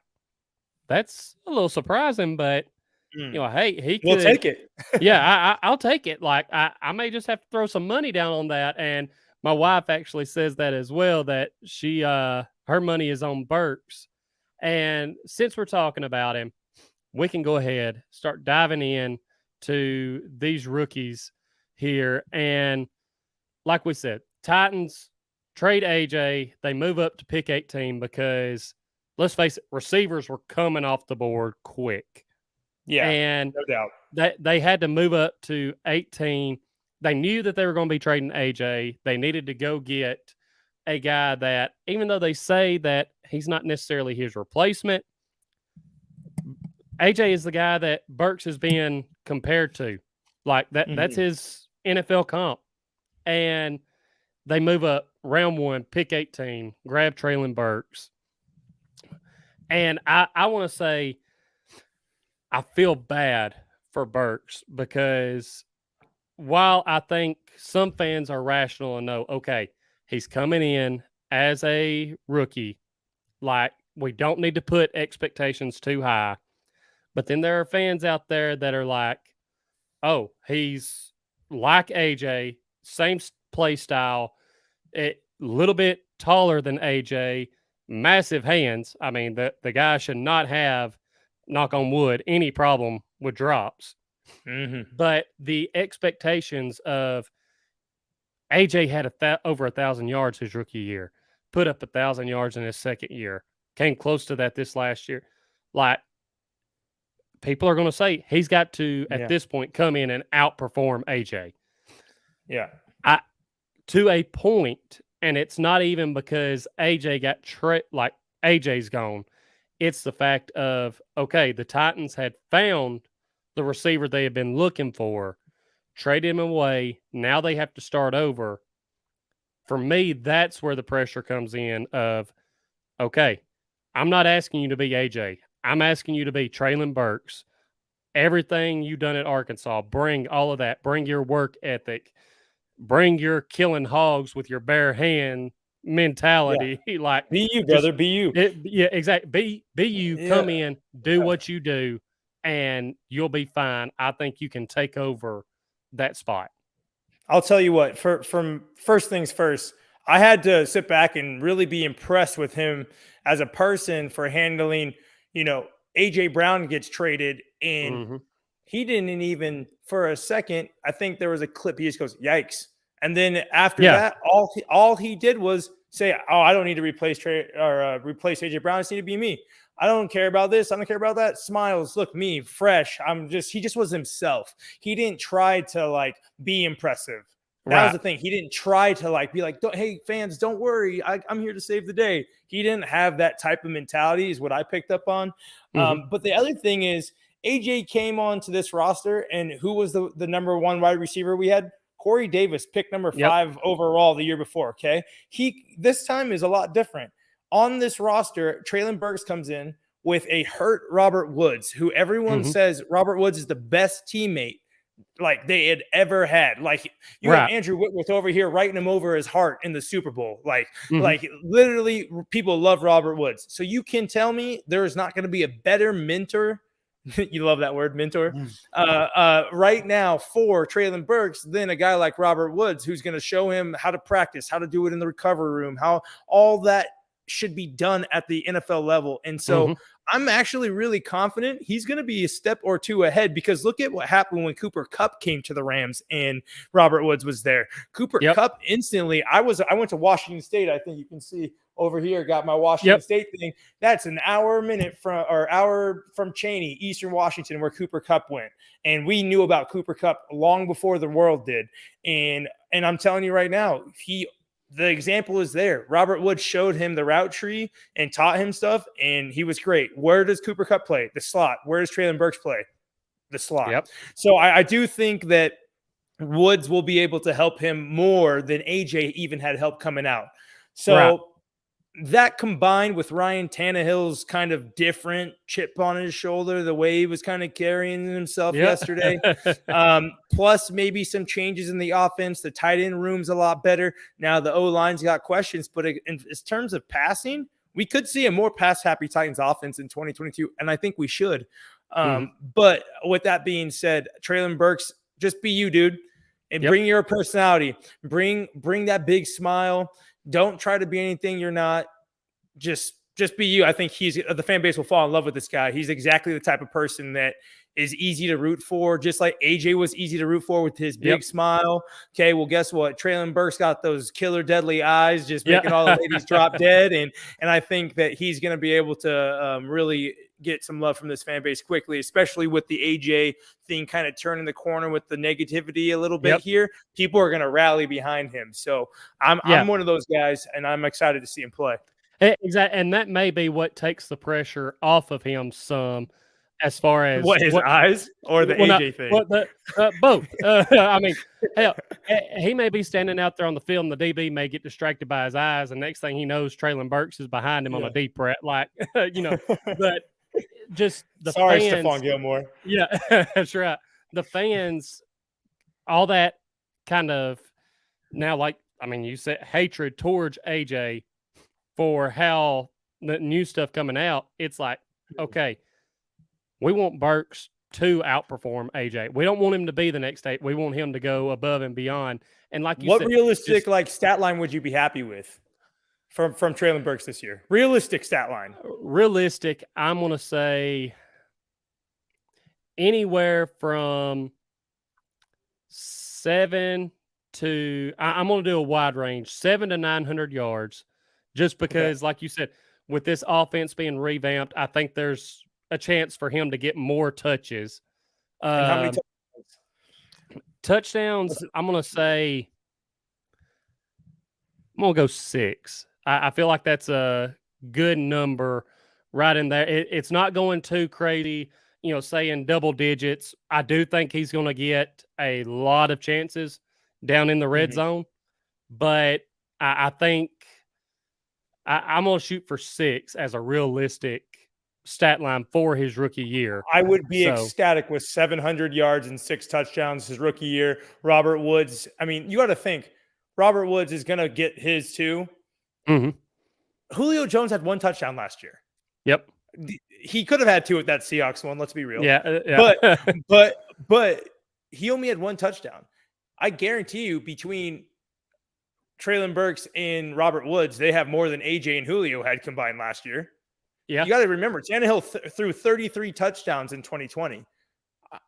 that's a little surprising, but hey, he could. We'll take it. Yeah, I'll take it. Like I may just have to throw some money down on that. And my wife actually says that as well, that she her money is on Burks. And since we're talking about him, we can go ahead, start diving in to these rookies here. And like we said, Titans trade AJ. They move up to pick 18 because, let's face it, receivers were coming off the board quick. Yeah, and no doubt. They had to move up to 18. They knew that they were going to be trading AJ. They needed to go get a guy that, even though they say that he's not necessarily his replacement, AJ is the guy that Burks is being compared to. Like that's his NFL comp. And they move up round 1, pick 18, grab Treylon Burks. And I want to say, I feel bad for Burks because while I think some fans are rational and know, okay, he's coming in as a rookie, like we don't need to put expectations too high. But then there are fans out there that are like, oh, he's like AJ, same play style, a little bit taller than AJ, massive hands. I mean, the guy should not have, knock on wood, any problem with drops. But the expectations of AJ had over 1,000 yards his rookie year, put up 1,000 yards in his second year, came close to that this last year. Like, people are going to say he's got to, at this point, come in and outperform AJ. Yeah. To a point, and it's not even because AJ got like AJ's gone. It's the fact of, okay, the Titans had found the receiver they had been looking for, traded him away. Now they have to start over. For me, that's where the pressure comes in of, okay, I'm not asking you to be AJ. I'm asking you to be Treylon Burks. Everything you've done at Arkansas, bring all of that. Bring your work ethic. Bring your killing hogs with your bare hand mentality. Like, be you, brother. Be you. Exactly. Be you. Yeah. Come in, do what you do, and you'll be fine. I think you can take over that spot. I'll tell you what. From first things first, I had to sit back and really be impressed with him as a person for handling. AJ Brown gets traded, and he didn't even for a second. I think there was a clip. He just goes, "Yikes!" And then after that, all he did was say, "Oh, I don't need to replace AJ Brown. It's need to be me. I don't care about this. I don't care about that." Smiles, look, me, fresh. He just was himself. He didn't try to be impressive. That was the thing. He didn't try to be like, "Hey, fans, don't worry. I'm here to save the day." He didn't have that type of mentality is what I picked up on. But the other thing is AJ came onto this roster, and who was the number one wide receiver we had? Corey Davis, pick number 5 overall the year before, okay? This time is a lot different. On this roster, Treylon Burks comes in with a hurt Robert Woods, who everyone says Robert Woods is the best teammate they had ever had. You have Andrew Whitworth over here writing him over his heart in the Super Bowl. Literally people love Robert Woods. So you can tell me there is not going to be a better mentor. You love that word, mentor. Right now for Treylon Burks than a guy like Robert Woods, who's going to show him how to practice, how to do it in the recovery room, how all that should be done at the NFL level. And so I'm actually really confident he's going to be a step or two ahead, because look at what happened when Cooper Kupp came to the Rams and Robert Woods was there. Cooper Kupp instantly, I went to Washington State. I think you can see over here, got my Washington State thing. That's an hour from Cheney, Eastern Washington, where Cooper Kupp went. And we knew about Cooper Kupp long before the world did. And I'm telling you right now, the example is there. Robert Woods showed him the route tree and taught him stuff, and he was great. Where does Cooper Kupp play? The slot. Where does Treylon Burks play? The slot. So I do think that Woods will be able to help him more than AJ even had help coming out. So that combined with Ryan Tannehill's kind of different chip on his shoulder, the way he was kind of carrying himself yesterday, plus maybe some changes in the offense. The tight end room's a lot better. Now the O-line's got questions, but in terms of passing, we could see a more pass-happy Titans offense in 2022, and I think we should. But with that being said, Treylon Burks, just be you, dude, and bring your personality. Bring that big smile. Don't try to be anything you're not. Just be you. I think the fan base will fall in love with this guy. He's exactly the type of person that is easy to root for, just like AJ was easy to root for with his big smile. Okay, well, guess what? Treylon Burks got those killer deadly eyes, just making all the ladies drop dead. And I think that he's going to be able to really get some love from this fan base quickly, especially with the AJ thing kind of turning the corner with the negativity a little bit here. People are going to rally behind him. So I'm one of those guys, and I'm excited to see him play. Exactly. And that may be what takes the pressure off of him some, as far as his eyes or the AJ thing? Both. I mean, hell, he may be standing out there on the field and the DB may get distracted by his eyes. And next thing he knows, Treylon Burks is behind him on a deep threat, but just the fans. Stephon Gilmore. Yeah, that's right. The fans, all that kind of now, you said hatred towards AJ for how the new stuff coming out. It's like, okay, we want Burks to outperform AJ. We don't want him to be the next 8. We want him to go above and beyond. And like you said, what realistic stat line would you be happy with from Treylon Burks this year? Realistic stat line. Realistic, I'm going to say anywhere from 7 to I'm going to do a wide range, 7 to 900 yards, just because, like you said, with this offense being revamped, I think there's a chance for him to get more touches. And how many touchdowns? I'm going to go 6. I feel like that's a good number right in there. It's not going too crazy, saying double digits. I do think he's going to get a lot of chances down in the red zone, but I think I'm going to shoot for 6 as a realistic stat line for his rookie year. I would be ecstatic with 700 yards and 6 touchdowns his rookie year. Robert Woods, I mean, you got to think Robert Woods is going to get his too. Mm-hmm. Julio Jones had 1 touchdown last year. Yep. He could have had 2 with that Seahawks one. Let's be real. Yeah. But he only had 1 touchdown. I guarantee you between Treylon Burks and Robert Woods, they have more than AJ and Julio had combined last year. Yeah. You got to remember, Tannehill threw 33 touchdowns in 2020.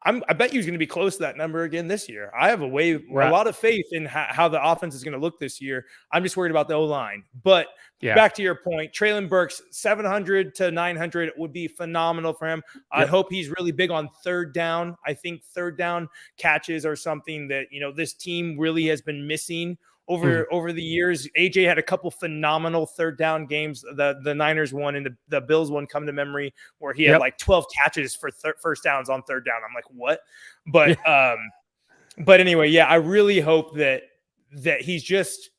I bet you he's going to be close to that number again this year. I have a lot of faith in how the offense is going to look this year. I'm just worried about the O-line. But back to your point, Treylon Burks, 700 to 900 would be phenomenal for him. Yep. I hope he's really big on third down. I think third down catches are something that, this team really has been missing over the years. AJ had a couple phenomenal third down games. The Niners one and the Bills one come to memory where he had like 12 catches for first downs on third down. I'm like, what? But anyway, I really hope that he's just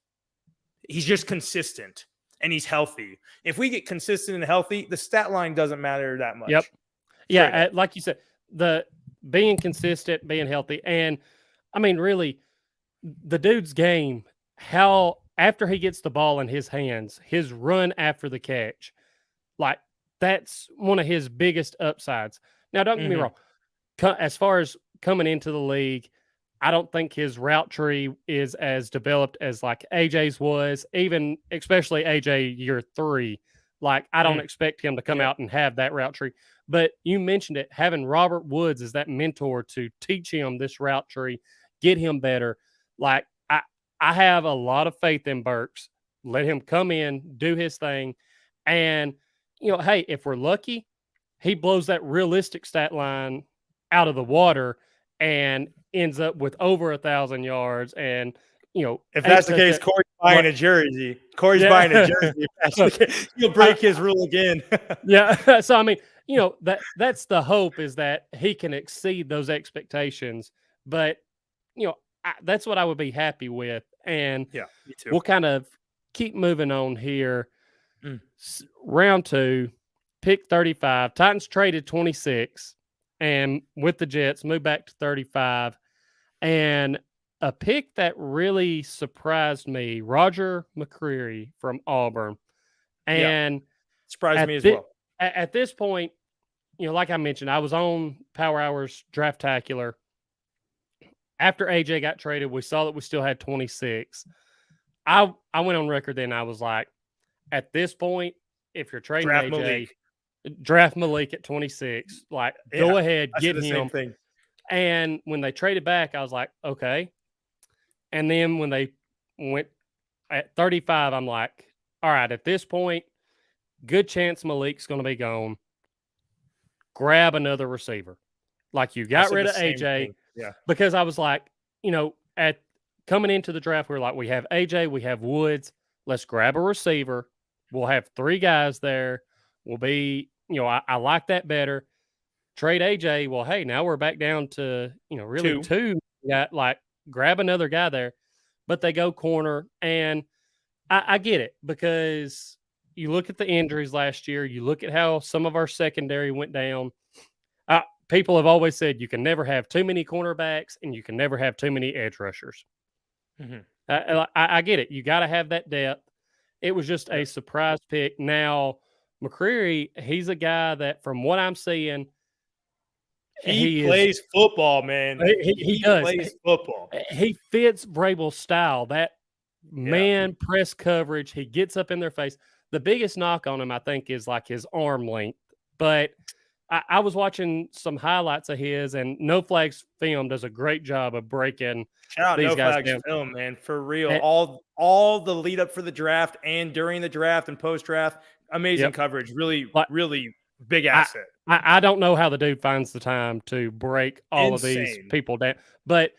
consistent and he's healthy. If we get consistent and healthy, the stat line doesn't matter that much. Yep. Yeah, like you said, the being consistent, being healthy, and I mean, really, the dude's game. How after he gets the ball in his hands, his run after the catch, like that's one of his biggest upsides. Now, don't get me wrong. As far as coming into the league, I don't think his route tree is as developed as like AJ's was, even especially AJ year 3. Like I don't expect him to come out and have that route tree. But you mentioned it, having Robert Woods as that mentor to teach him this route tree, get him better. Like I have a lot of faith in Burks. Let him come in, do his thing. And, hey, if we're lucky, he blows that realistic stat line out of the water and ends up with over 1,000 yards. And, if that's the case, Corey's buying a jersey. Buying a jersey. If that's the case, he'll break his rule again. Yeah. So, I mean, that's the hope, is that he can exceed those expectations. But, that's what I would be happy with. And me too. We'll kind of keep moving on here. Round 2, pick 35. Titans traded 26 and with the Jets moved back to 35. And a pick that really surprised me, Roger McCreary from Auburn. And surprised me as well. At this point, like I mentioned, I was on Power Hours Draftacular. After AJ got traded, we saw that we still had 26. I went on record then. I was like, at this point, if you're trading AJ, draft Malik at 26. Like, go ahead, get him. And when they traded back, I was like, okay. And then when they went at 35, I'm like, all right, at this point, good chance Malik's going to be gone. Grab another receiver. Like, you got rid of AJ. Yeah. Because I was like, at coming into the draft, we were like, we have AJ, we have Woods. Let's grab a receiver. We'll have 3 guys there. We'll be, I like that better. Trade AJ. Well, hey, now we're back down to, really 2. Like, grab another guy there. But they go corner. And I get it, because you look at the injuries last year. You look at how some of our secondary went down. People have always said you can never have too many cornerbacks and you can never have too many edge rushers. I get it. You got to have that depth. It was just a surprise pick. Now, McCreary, he's a guy that, from what I'm seeing, he plays football, man. He does. Plays football. He fits Vrabel's style. That man press coverage. He gets up in their face. The biggest knock on him, I think, is like his arm length. But I was watching some highlights of his, and No Flags Film does a great job of breaking these guys down. Film, man, for real. And all the lead up for the draft and during the draft and post draft, amazing coverage. Really Big asset. I don't know how the dude finds the time to break all of these Insane. people down, but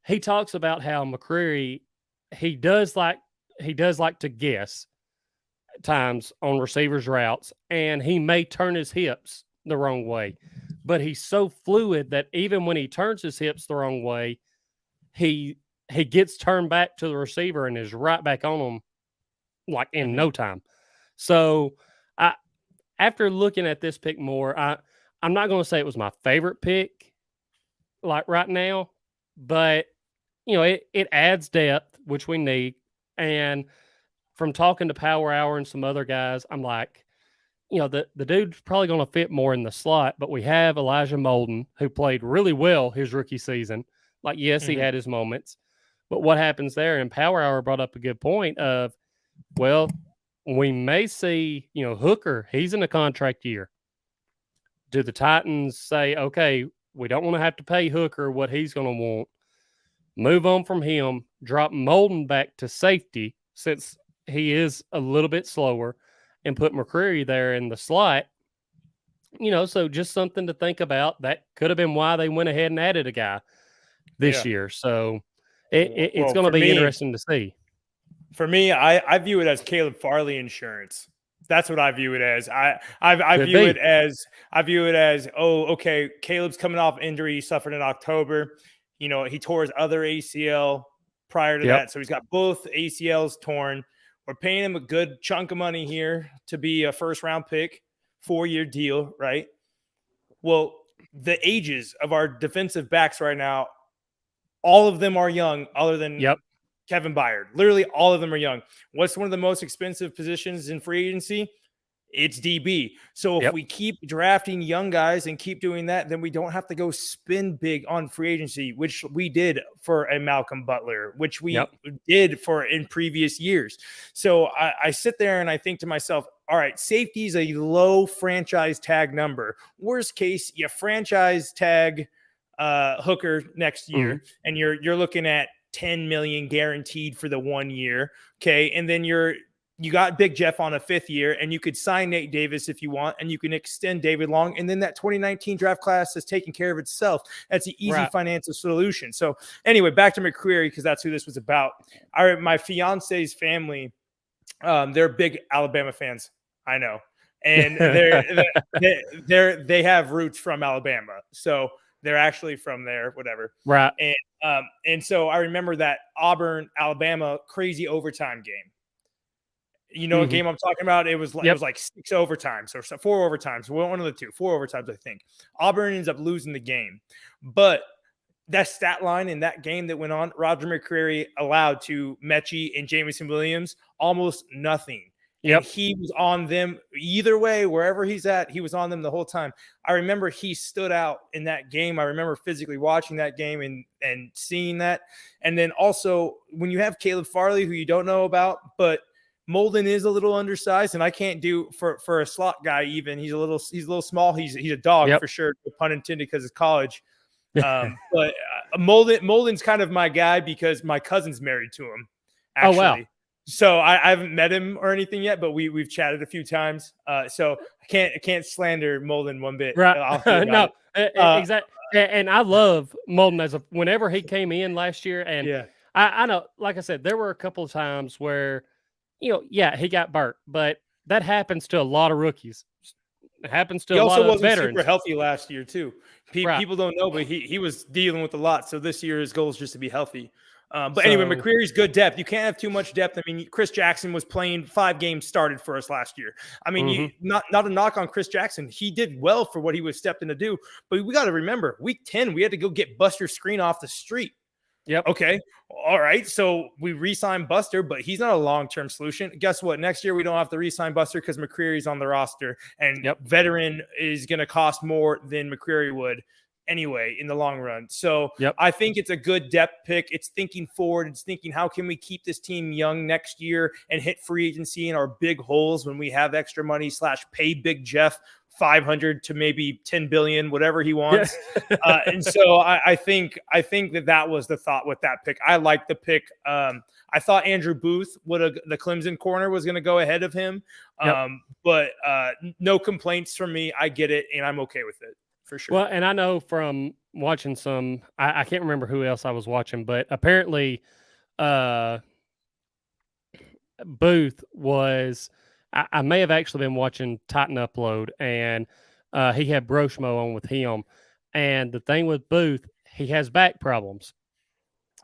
he talks about how McCreary, he does like to guess times on receivers' routes, and he may turn his hips the wrong way, but he's so fluid that even when he turns his hips the wrong way, he gets turned back to the receiver and is right back on him like in no time. So after looking at this pick more, I'm not going to say it was my favorite pick like right now, but it adds depth, which we need. And from talking to Power Hour and some other guys, I'm like, the dude's probably going to fit more in the slot, but we have Elijah Molden, who played really well his rookie season. Like, yes, he had his moments, but what happens there? And Power Hour brought up a good point of, well, we may see, Hooker, he's in a contract year. Do the Titans say, okay, we don't want to have to pay Hooker what he's going to want, move on from him, drop Molden back to safety since he is a little bit slower, and put McCreary there in the slot? So just something to think about. That could have been why they went ahead and added a guy this year. So it's going to be interesting to see. For me, I view it as Caleb Farley insurance. That's what I view it as. I view it as, oh, okay, Caleb's coming off injury he suffered in October. He tore his other ACL prior to that. So he's got both ACLs torn. We're paying him a good chunk of money here to be a first-round pick, 4-year deal, right? Well, the ages of our defensive backs right now, all of them are young other than Kevin Byard. Literally all of them are young. What's one of the most expensive positions in free agency? It's DB. So if we keep drafting young guys and keep doing that, then we don't have to go spend big on free agency, which we did for a Malcolm Butler, which we did for in previous years. So I sit there and I think to myself, all right, safety is a low franchise tag number. Worst case, you franchise tag Hooker next year, and you're looking at 10 million guaranteed for the 1 year. Okay. And then you got Big Jeff on a 5th year, and you could sign Nate Davis if you want, and you can extend David Long. And then that 2019 draft class is taking care of itself. That's an easy financial solution. So anyway, back to McCreary, because that's who this was about. My fiance's family, they're big Alabama fans. I know. And they have roots from Alabama. So they're actually from there, whatever. Right. And so I remember that Auburn, Alabama crazy overtime game. You know what game I'm talking about? It was like 6 overtimes or 4 overtimes. One of the two, 4 overtimes, I think. Auburn ends up losing the game. But that stat line in that game that went on, Roger McCreary allowed to Mechie and Jamison Williams almost nothing. And he was on them either way, wherever he's at, he was on them the whole time. I remember he stood out in that game. I remember physically watching that game and seeing that. And then also when you have Caleb Farley, who you don't know about, but Molden is a little undersized, and I can't do for a slot guy even. He's a little small. He's a dog for sure, pun intended, because it's college. But Molden's kind of my guy because my cousin's married to him. Actually. Oh, wow. So I haven't met him or anything yet, but we've chatted a few times. So I can't slander Molden one bit. Right? No, exactly. And I love Molden whenever he came in last year, and I know, like I said, there were a couple of times where, he got burnt, but that happens to a lot of rookies. It happens to a lot of veterans. He also wasn't super healthy last year too. People don't know, but he was dealing with a lot. So this year his goal is just to be healthy. Anyway, McCreary's good depth. You can't have too much depth. I mean, Chris Jackson was playing 5 games started for us last year. I mean, not a knock on Chris Jackson. He did well for what he was stepped in to do. But we got to remember, week 10, we had to go get Buster Screen off the street. Yep. Okay. All right. So we re-signed Buster, but he's not a long-term solution. Guess what? Next year, we don't have to re-sign Buster because McCreary's on the roster. And veteran is going to cost more than McCreary would anyway in the long run. So I think it's a good depth pick. It's thinking forward. It's thinking, how can we keep this team young next year and hit free agency in our big holes when we have extra money / pay Big Jeff 500 to maybe 10 billion, whatever he wants. And so I think that was the thought with that pick. I like the pick. I I thought Andrew Booth the Clemson corner was going to go ahead of him. But no complaints from me. I get it, and I'm okay with it for sure. Well, and I know from watching some, I can't remember who else I was watching, but apparently Booth was, I may have actually been watching Titan Upload, and he had Broshmo on with him. And the thing with Booth, he has back problems.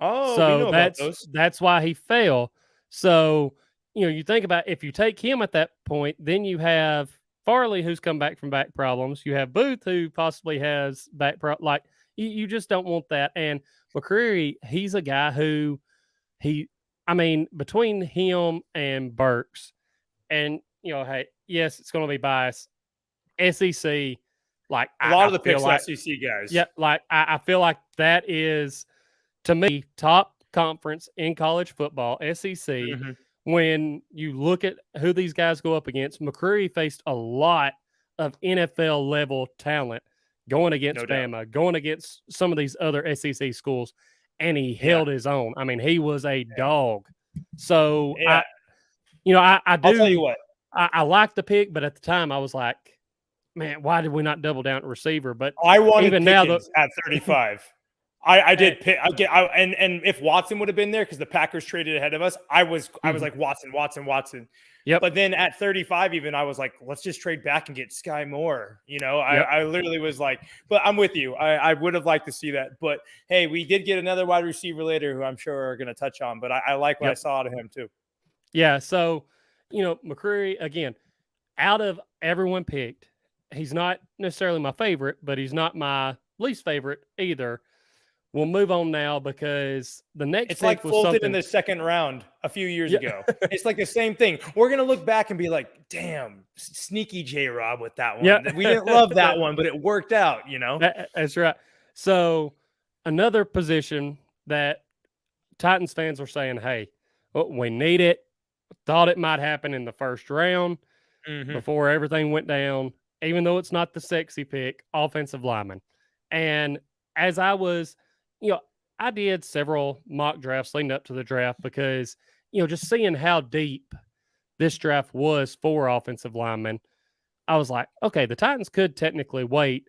Oh, so we know about those. That's why he fell. So, you think about if you take him at that point, then you have Farley, who's come back from back problems. You have Booth, who possibly has back problems. Like, you just don't want that. And McCreary, he's a guy who between him and Burks, and, hey, yes, it's going to be biased. SEC, like a lot of the picks like, SEC guys. Yeah, like I feel like that is, to me, top conference in college football, SEC. Mm-hmm. When you look at who these guys go up against, McCreary faced a lot of NFL level talent going against Bama, going against some of these other SEC schools, and he held his own. I mean, he was a dog. So I do. I'll tell you what. I like the pick, but at the time I was like, man, why did we not double down at receiver? But I wanted even Pickens now at 35. I did pick. And if Watson would have been there because the Packers traded ahead of us, I was like Watson. Yep. But then at 35, even I was like, let's just trade back and get Sky Moore. I literally was like, but I'm with you. I would have liked to see that. But hey, we did get another wide receiver later who I'm sure are going to touch on. But I like what I saw out of him too. Yeah. So, McCreary, again, out of everyone picked, he's not necessarily my favorite, but he's not my least favorite either. We'll move on now because the next it's like Fulton in the second round a few years ago. It's like the same thing. We're going to look back and be like, damn, sneaky J-Rob with that one. Yeah. We didn't love that one, but it worked out, That's right. So another position that Titans fans were saying, hey, we need it. Thought it might happen in the first round before everything went down, even though it's not the sexy pick, offensive lineman. And as I was, I did several mock drafts leading up to the draft because, just seeing how deep this draft was for offensive linemen, I was like, okay, the Titans could technically wait.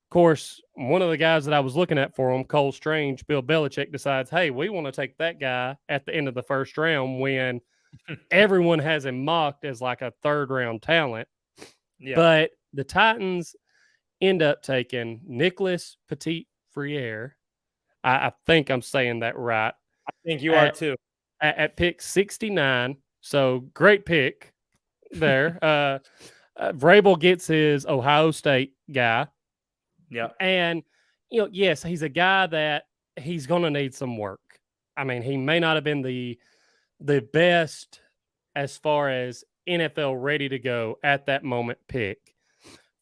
Of course, one of the guys that I was looking at for them, Cole Strange, Bill Belichick, decides, hey, we want to take that guy at the end of the first round when everyone has him mocked as like a third-round talent. Yeah. But the Titans end up taking Nicholas Petit-Frere. I think I'm saying that right. I think you are too. At pick 69. So great pick there. Vrabel gets his Ohio State guy. Yeah. And, yes, he's a guy that he's going to need some work. I mean, he may not have been the best as far as NFL ready to go at that moment pick,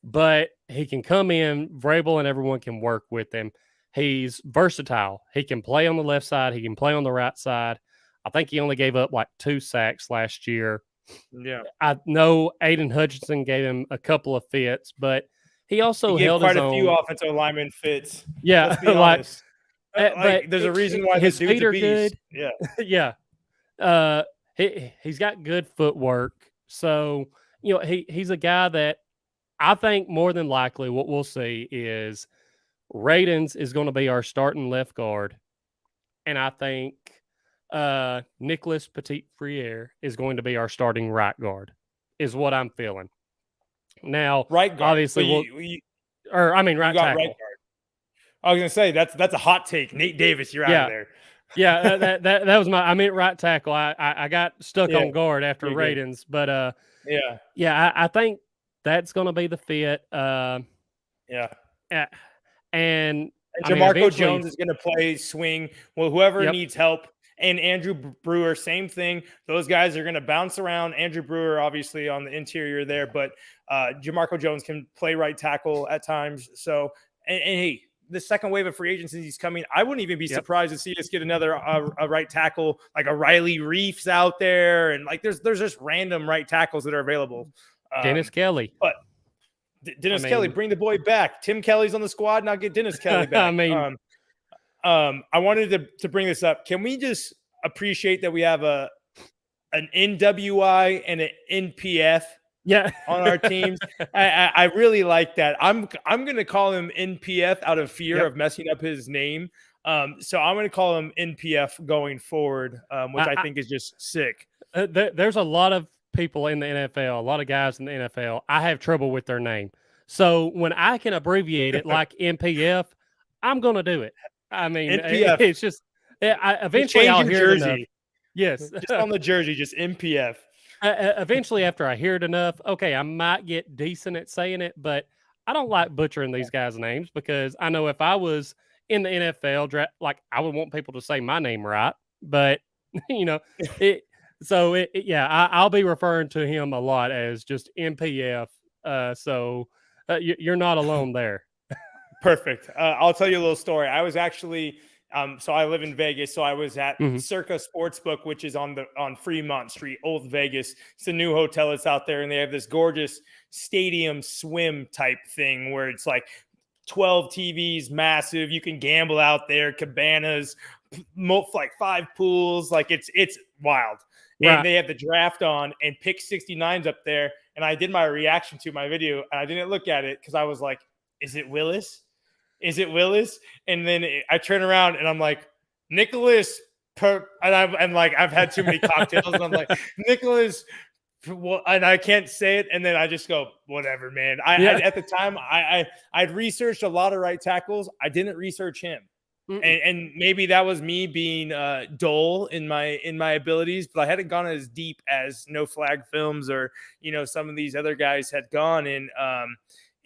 but he can come in, Vrabel and everyone can work with him. He's versatile. He can play on the left side. He can play on the right side. I think he only gave up like 2 sacks last year. Yeah. I know Aiden Hutchinson gave him a couple of fits, but he also held quite his a own. few offensive lineman fits. Yeah. Let's be honest. But there's a reason why his this dude's feet are a beast. good. Yeah. He's got good footwork. So, he's a guy that I think more than likely what we'll see is Radens is going to be our starting left guard. And I think Nicholas Petit-Frere is going to be our starting right guard, is what I'm feeling. Now, right guard. Obviously, right tackle. Right guard. I was going to say, that's a hot take. Nate Davis, you're out of there. Yeah, that was I meant right tackle. I got stuck on guard after Radens, but I think that's going to be the fit. And Jamarco Jones is going to play swing. Well, whoever needs help, and Andrew Brewer, same thing. Those guys are going to bounce around. Andrew Brewer, obviously, on the interior there, but Jamarco Jones can play right tackle at times. So, and hey, the second wave of free agency is coming. I wouldn't even be surprised to see us get another a right tackle, like a Riley Reifs out there, and like there's just random right tackles that are available. Dennis Kelly, but Dennis Kelly, bring the boy back. Tim Kelly's on the squad. Now get Dennis Kelly back. I wanted to bring this up. Can we just appreciate that we have an NWI and an NPF on our teams. I really like that. I'm going to call him NPF out of fear of messing up his name. So I'm going to call him NPF going forward, which I think is just sick. There's a lot of people in the NFL, a lot of guys in the NFL. I have trouble with their name. So when I can abbreviate it like NPF, I'm going to do it. I mean, NPF. It's just eventually I'll hear it enough. Yes. Just on the jersey, just NPF. Eventually, after I hear it enough, okay, I might get decent at saying it, but I don't like butchering these guys' names because I know if I was in the NFL draft, like I would want people to say my name right, but I'll be referring to him a lot as just NPF. So you're not alone there. Perfect. I'll tell you a little story. I was actually. So I live in Vegas. So I was at Circa Sportsbook, which is on Fremont Street, Old Vegas. It's a new hotel that's out there, and they have this gorgeous stadium swim type thing where it's like 12 TVs, massive. You can gamble out there, cabanas, like 5 pools. Like it's wild. Right. And they have the draft on, and pick 69's up there. And I did my reaction to my video, and I didn't look at it because I was like, "Is it Willis? Is it Willis?" And then I turn around and I'm like, Nicholas. And I've had too many cocktails. And I'm like, Nicholas. And I can't say it. And then I just go, whatever, man. At the time, I'd researched a lot of right tackles. I didn't research him. And maybe that was me being dull in my abilities, but I hadn't gone as deep as No Flag Films or, some of these other guys had gone.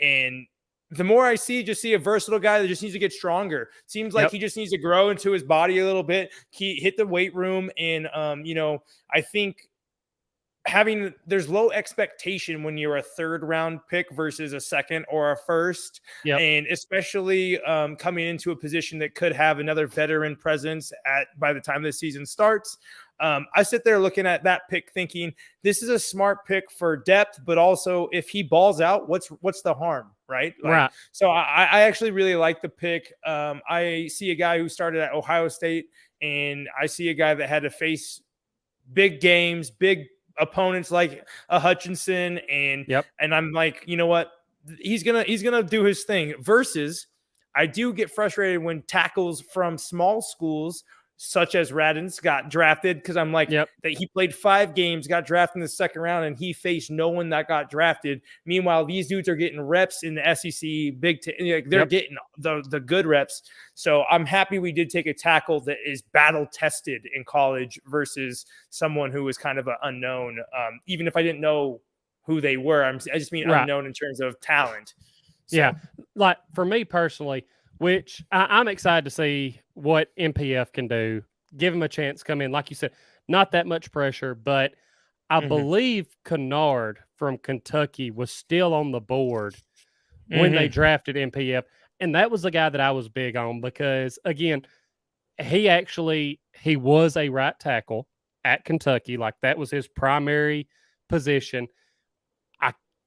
And the more I see a versatile guy that just needs to get stronger. Seems like he just needs to grow into his body a little bit. He hit the weight room. And, I think there's low expectation when you're a 3rd round pick versus a 2nd or a 1st. And especially coming into a position that could have another veteran presence by the time the season starts. I sit there looking at that pick thinking this is a smart pick for depth, but also if he balls out, what's the harm, right? Right. So I actually really like the pick. I see a guy who started at Ohio State, and I see a guy that had to face big games, big opponents like a Hutchinson, and I'm like, you know what? He's gonna do his thing. Versus, I do get frustrated when tackles from small schools such as Radins got drafted because I'm like that he played 5 games, got drafted in the 2nd round, and he faced no one that got drafted. Meanwhile, these dudes are getting reps in the SEC, Big Ten. They're getting the good reps. So I'm happy we did take a tackle that is battle tested in college versus someone who was kind of an unknown. Even if I didn't know who they were, I just mean unknown in terms of talent. So. Yeah, like for me personally. Which I'm excited to see what MPF can do. Give him a chance to come in. Like you said, not that much pressure, but I believe Kennard from Kentucky was still on the board when they drafted MPF. And that was the guy that I was big on because, again, he was a right tackle at Kentucky. Like that was his primary position.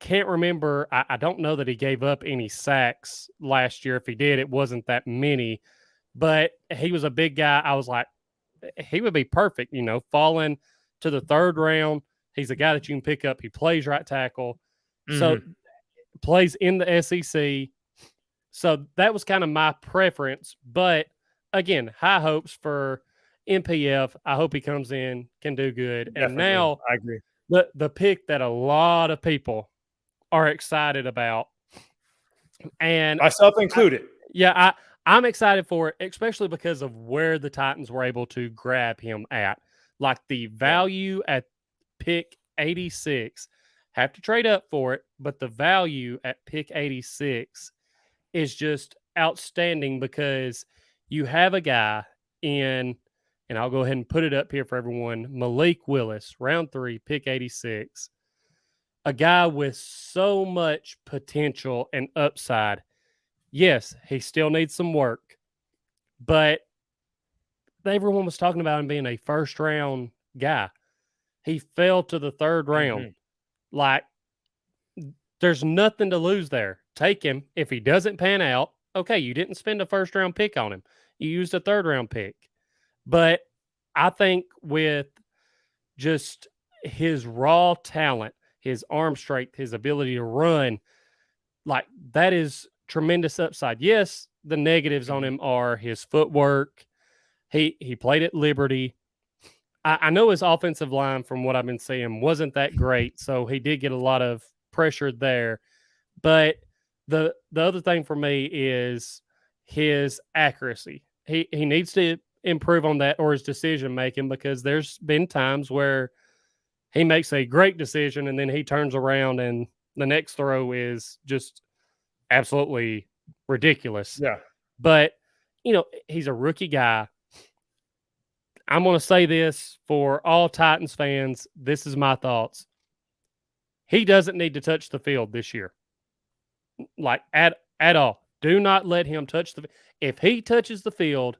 Can't remember. I don't know that he gave up any sacks last year. If he did, it wasn't that many, but he was a big guy. I was like, he would be perfect, falling to the 3rd round. He's a guy that you can pick up. He plays right tackle. So plays in the SEC. So that was kind of my preference, but again, high hopes for MPF. I hope he comes in, can do good. Definitely. And now I agree. The pick that a lot of people are excited about, and myself included. I'm excited for it, especially because of where the Titans were able to grab him at. Like the value at pick 86, have to trade up for it, but the value at pick 86 is just outstanding because you have a guy and I'll go ahead and put it up here for everyone, Malik Willis, round 3, pick 86. A guy with so much potential and upside. Yes, he still needs some work, but everyone was talking about him being a 1st-round guy. He fell to the 3rd round. Like, there's nothing to lose there. Take him. If he doesn't pan out, okay, you didn't spend a 1st-round pick on him. You used a 3rd-round pick. But I think with just his raw talent, his arm strength, his ability to run, like that is tremendous upside. Yes, the negatives on him are his footwork. He played at Liberty. I know his offensive line, from what I've been seeing, wasn't that great, so he did get a lot of pressure there. But the other thing for me is his accuracy. He needs to improve on that, or his decision making, because there's been times where he makes a great decision and then he turns around and the next throw is just absolutely ridiculous. Yeah. But, he's a rookie guy. I'm going to say this for all Titans fans. This is my thoughts. He doesn't need to touch the field this year. Like at all. Do not let him touch the. If he touches the field,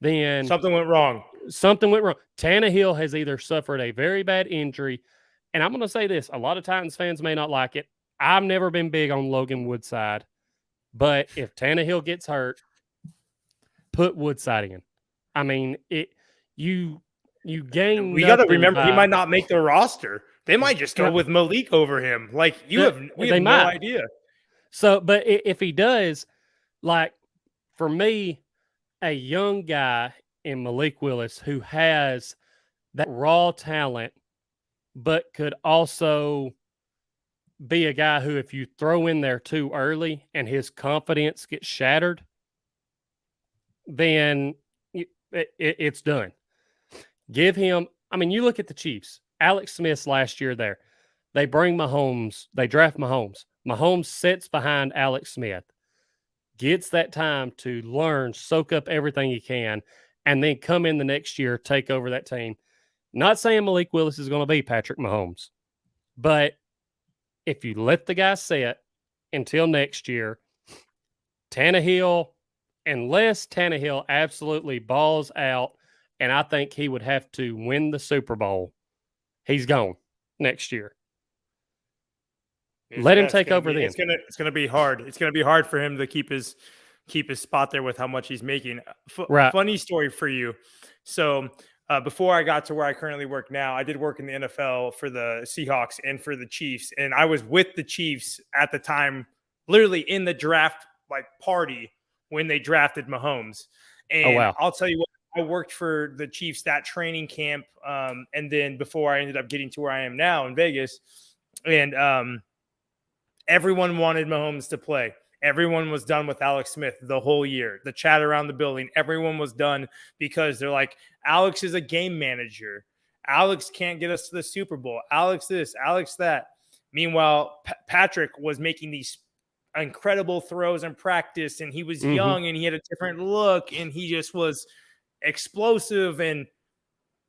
then something went wrong. Tannehill has either suffered a very bad injury, and I'm going to say this: a lot of Titans fans may not like it. I've never been big on Logan Woodside, but if Tannehill gets hurt, put Woodside in. I mean, you gain. We got to remember he might not make the roster. They might just go with Malik over him. Like we have no idea. So, but if he does, like for me, a young guy in Malik Willis who has that raw talent, but could also be a guy who, if you throw in there too early and his confidence gets shattered, then it's done. Give him, you look at the Chiefs. Alex Smith's last year there. They bring Mahomes. They draft Mahomes. Mahomes sits behind Alex Smith, gets that time to learn, soak up everything he can, and then come in the next year, take over that team. Not saying Malik Willis is going to be Patrick Mahomes, but if you let the guy sit until next year, Tannehill, unless Tannehill absolutely balls out, and I think he would have to win the Super Bowl, he's gone next year. Let him take over then. It's gonna be hard. It's gonna be hard for him to keep his spot there with how much he's making. Right. Funny story for you. So before I got to where I currently work now, I did work in the NFL for the Seahawks and for the Chiefs, and I was with the Chiefs at the time, literally in the draft party when they drafted Mahomes. And wow. I'll tell you what, I worked for the Chiefs that training camp, and then before I ended up getting to where I am now in Vegas, and everyone wanted Mahomes to play. Everyone was done with Alex Smith the whole year. The chat around the building, everyone was done because they're like, Alex is a game manager. Alex can't get us to the Super Bowl. Alex this, Alex that. Meanwhile, Patrick was making these incredible throws in practice, and he was young and he had a different look, and he just was explosive. And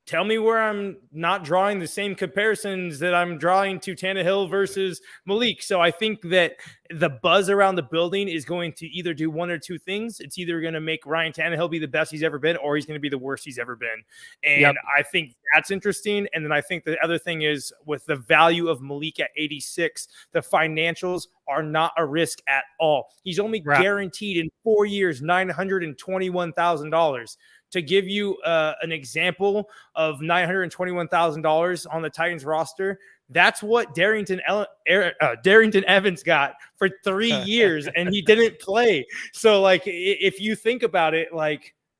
tell me where I'm not drawing the same comparisons that I'm drawing to Tannehill versus Malik. So I think that the buzz around the building is going to either do one or two things. It's either going to make Ryan Tannehill be the best he's ever been, or he's going to be the worst he's ever been. And I think that's interesting. And then I think the other thing is, with the value of Malik at 86, the financials are not a risk at all. He's only guaranteed in 4 years $921,000. To give you an example of $921,000 on the Titans roster, that's what Darrington Evans got for 3 years, and he didn't play. So, if you think about it,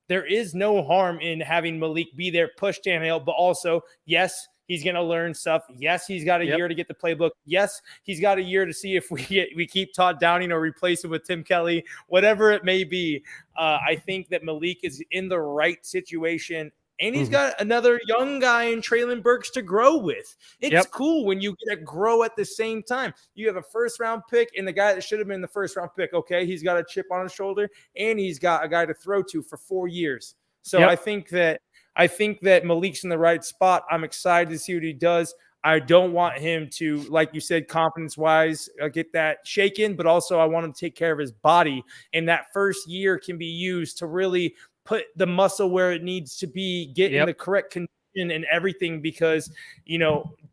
there is no harm in having Malik be there, push Tannehill, but also, yes, he's going to learn stuff. Yes, he's got a year to get the playbook. Yes, he's got a year to see if we keep Todd Downing or replace him with Tim Kelly, whatever it may be. I think that Malik is in the right situation, and he's got another young guy in Treylon Burks to grow with. It's cool when you get to grow at the same time. You have a first-round pick and the guy that should have been the first-round pick. Okay, he's got a chip on his shoulder, and he's got a guy to throw to for 4 years. So I think that Malik's in the right spot. I'm excited to see what he does. I don't want him to, like you said, confidence-wise, get that shaken, but also I want him to take care of his body. And that first year can be used to really put the muscle where it needs to be, get in the correct condition and everything, because,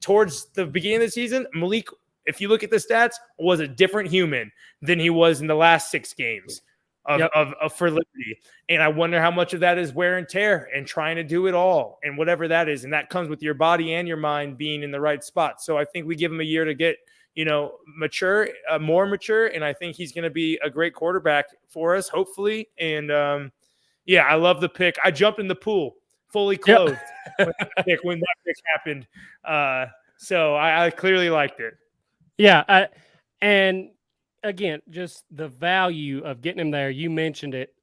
towards the beginning of the season, Malik, if you look at the stats, was a different human than he was in the last 6 games. for Liberty. And I wonder how much of that is wear and tear and trying to do it all and whatever that is. And that comes with your body and your mind being in the right spot. So I think we give him a year to get, mature, more mature. And I think he's going to be a great quarterback for us, hopefully. And I love the pick. I jumped in the pool fully clothed when that pick happened. So I clearly liked it. Yeah. And again, just the value of getting him there. You mentioned it,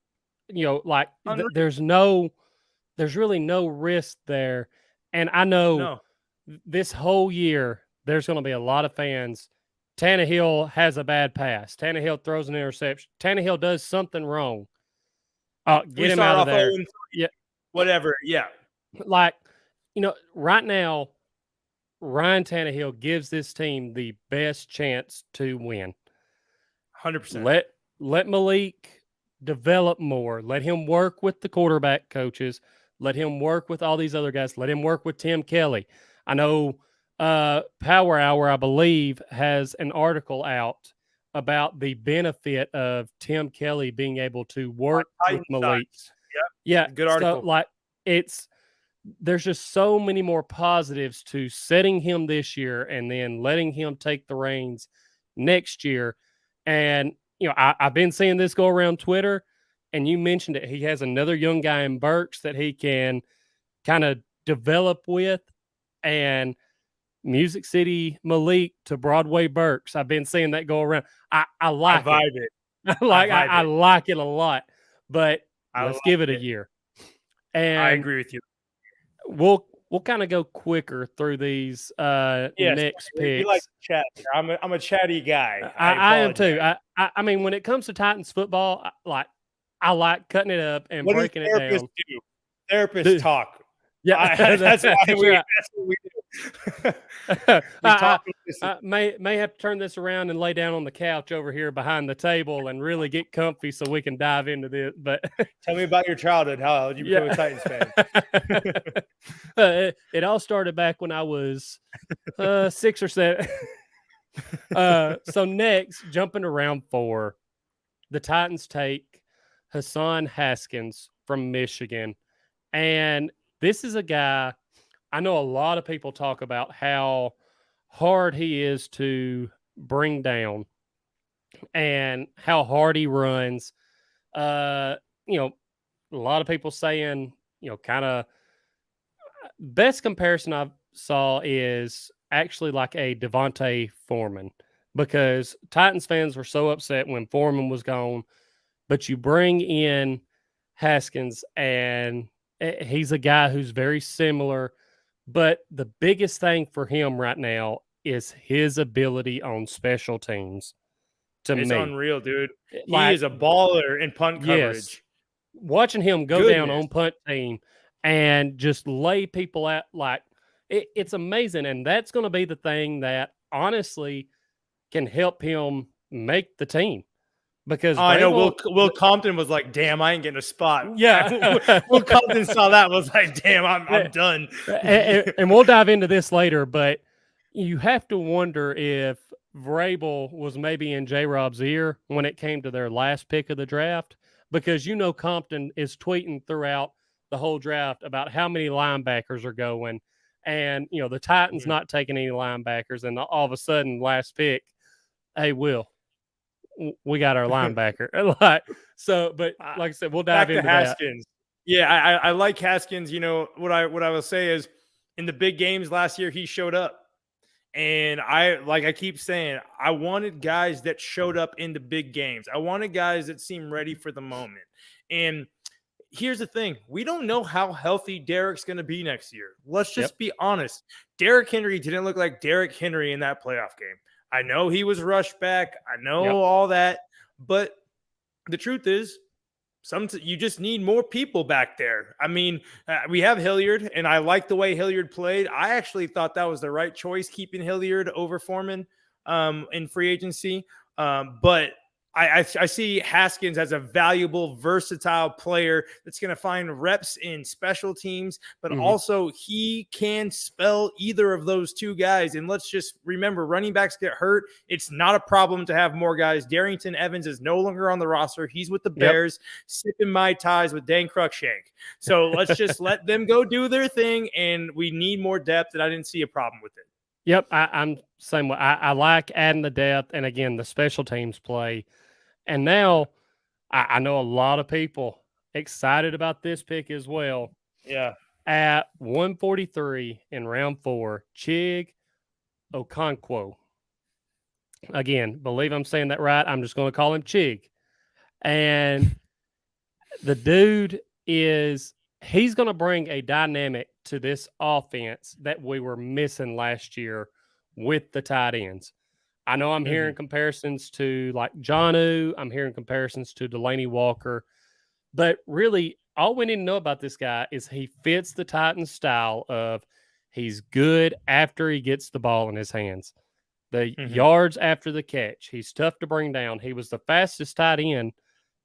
there's really no risk there. And I know this whole year, there's going to be a lot of fans. Tannehill has a bad pass. Tannehill throws an interception. Tannehill does something wrong. Get him out of there. Yeah. Whatever. Yeah. Right now, Ryan Tannehill gives this team the best chance to win. 100%. Let Malik develop more. Let him work with the quarterback coaches. Let him work with all these other guys. Let him work with Tim Kelly. I know Power Hour, I believe, has an article out about the benefit of Tim Kelly being able to work with Malik. Yeah, good article. So, there's just so many more positives to setting him this year and then letting him take the reins next year. And, I've been seeing this go around Twitter, and you mentioned it. He has another young guy in Burks that he can kind of develop with, and Music City Malik to Broadway Burks. I've been seeing that go around. I like it. I like it a lot, but let's give it a year. And I agree with you. We'll kind of go quicker through these next picks. You like to chat. I'm a chatty guy. I am too. I mean, when it comes to Titans football, I like cutting it up and breaking it down. Therapists talk. Yeah, that's what we do. I may have to turn this around and lay down on the couch over here behind the table and really get comfy so we can dive into this. But tell me about your childhood. How did you become a Titans fan? It all started back when I was 6 or 7. So next, jumping to round 4, the Titans take Hassan Haskins from Michigan, and this is a guy. I know a lot of people talk about how hard he is to bring down and how hard he runs. A lot of people saying, kind of best comparison I saw is actually like a Devontae Foreman, because Titans fans were so upset when Foreman was gone, but you bring in Haskins and he's a guy who's very similar. But the biggest thing for him right now is his ability on special teams. It's unreal, dude. He is a baller in punt coverage. Yes. Watching him go down on punt team and just lay people out, it's amazing. And that's going to be the thing that honestly can help him make the team. Because I know Will Compton was like, damn, I ain't getting a spot. Yeah. Will Compton saw that, was like, damn, I'm done. And we'll dive into this later, but you have to wonder if Vrabel was maybe in J-Rob's ear when it came to their last pick of the draft, because Compton is tweeting throughout the whole draft about how many linebackers are going, and the Titans not taking any linebackers, and all of a sudden last pick, hey, Will, we got our linebacker. But like I said, we'll dive into Haskins. That. Yeah, I like Haskins. What I will say is, in the big games last year, he showed up. And I keep saying, I wanted guys that showed up in the big games. I wanted guys that seemed ready for the moment. And here's the thing. We don't know how healthy Derek's going to be next year. Let's just be honest. Derrick Henry didn't look like Derrick Henry in that playoff game. I know he was rushed back. I know all that. But the truth is, you just need more people back there. I mean, we have Hilliard, and I like the way Hilliard played. I actually thought that was the right choice, keeping Hilliard over Foreman in free agency. But I see Haskins as a valuable, versatile player that's going to find reps in special teams, but also he can spell either of those two guys. And let's just remember, running backs get hurt. It's not a problem to have more guys. Darrington Evans is no longer on the roster. He's with the Bears, sipping Mai Tais with Dan Cruikshank. So let's just let them go do their thing, and we need more depth, and I didn't see a problem with it. Yep, I'm same way. I like adding the depth, and again, the special teams play. And now I know a lot of people excited about this pick as well. Yeah. At 143 in round 4, Chig Okonkwo. Again, believe I'm saying that right. I'm just going to call him Chig. And the dude he's going to bring a dynamic to this offense that we were missing last year with the tight ends. I know I'm hearing comparisons to like Jonnu. I'm hearing comparisons to Delaney Walker. But really, all we need to know about this guy is he fits the Titans style of he's good after he gets the ball in his hands. The yards after the catch. He's tough to bring down. He was the fastest tight end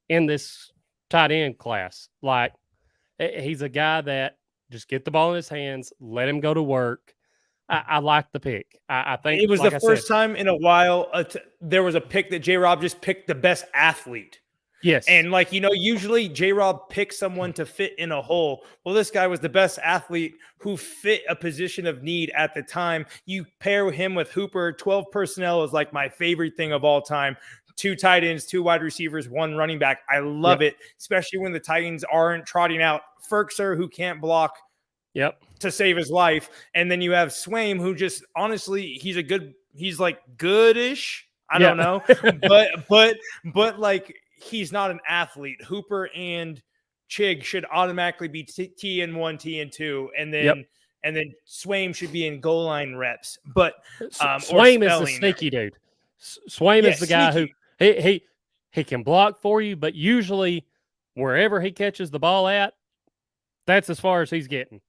in this tight end class. Like, he's a guy that just get the ball in his hands, let him go to work. I like the pick. I think it was the first time in a while there was a pick that J-Rob just picked the best athlete. Yes. And usually J-Rob picks someone to fit in a hole. Well, this guy was the best athlete who fit a position of need at the time. You pair him with Hooper. 12 personnel is like my favorite thing of all time. 2 tight ends, 2 wide receivers, 1 running back. I love it, especially when the Titans aren't trotting out Ferkser, who can't block to save his life. And then you have Swaim, who just honestly, he's like goodish. I don't know, but like he's not an athlete. Hooper and Chig should automatically be TN1, TN2, and then Swaim should be in goal line reps. But Swaim is the sneaky dude. Swaim is the guy who he can block for you, but usually wherever he catches the ball at, that's as far as he's getting.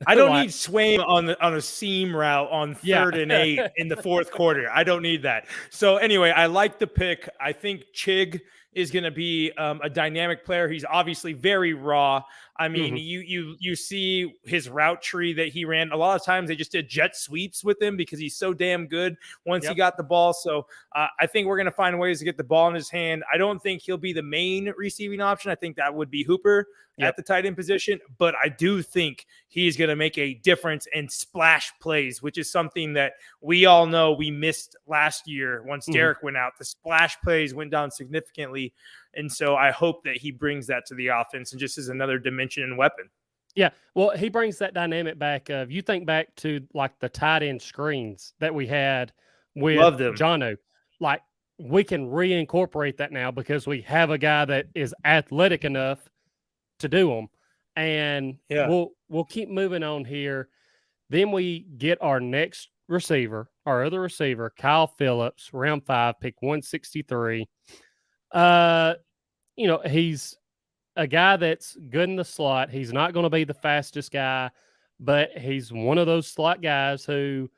I don't need Swaim on a seam route on 3rd and 8 in the 4th quarter. I don't need that. So anyway, I like the pick. I think Chig is going to be a dynamic player. He's obviously very raw. I mean, you see his route tree that he ran. A lot of times they just did jet sweeps with him because he's so damn good once he got the ball. So I think we're going to find ways to get the ball in his hand. I don't think he'll be the main receiving option. I think that would be Hooper at the tight end position. But I do think he's going to make a difference in splash plays, which is something that we all know we missed last year once Derek went out. The splash plays went down significantly. And so I hope that he brings that to the offense and just is another dimension and weapon. Yeah, well, he brings that dynamic back of, you think back to like the tight end screens that we had with Jonnu. Like, we can reincorporate that now because we have a guy that is athletic enough to do them. And we'll keep moving on here. Then we get our next receiver, our other receiver, Kyle Phillips, round 5, pick 163. He's a guy that's good in the slot. He's not going to be the fastest guy, but he's one of those slot guys who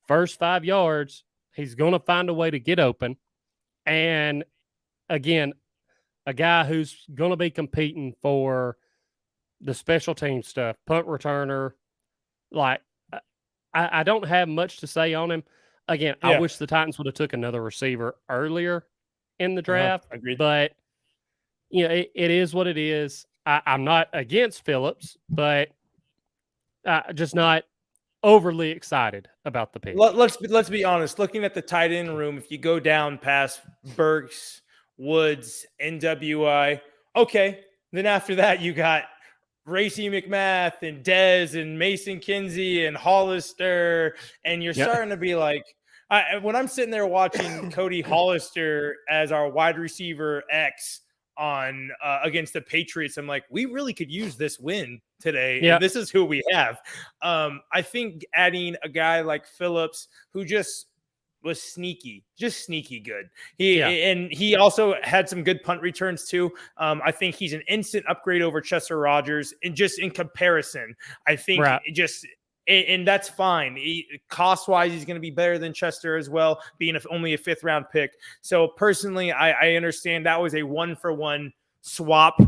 first 5 yards, he's going to find a way to get open. And again, a guy who's going to be competing for the special team stuff, punt returner. Like, I don't have much to say on him. Again, I wish the Titans would have took another receiver earlier in the draft, but it is what it is. I'm not against Phillips, but just not overly excited about the pick. Let's be honest. Looking at the tight end room, if you go down past Burks, Woods, NWI, okay. Then after that, you got Racy McMath and Dez and Mason Kinsey and Hollister, and you're starting to be like, when I'm sitting there watching Cody Hollister as our wide receiver X on against the Patriots, I'm like, we really could use this win today. Yeah. This is who we have. I think adding a guy like Phillips, who just was sneaky good. He also had some good punt returns too. I think he's an instant upgrade over Chester Rogers, and just in comparison, I think And that's fine. Cost-wise, he's going to be better than Chester as well, being only a fifth-round pick. So personally, I understand that was a one-for-one swap.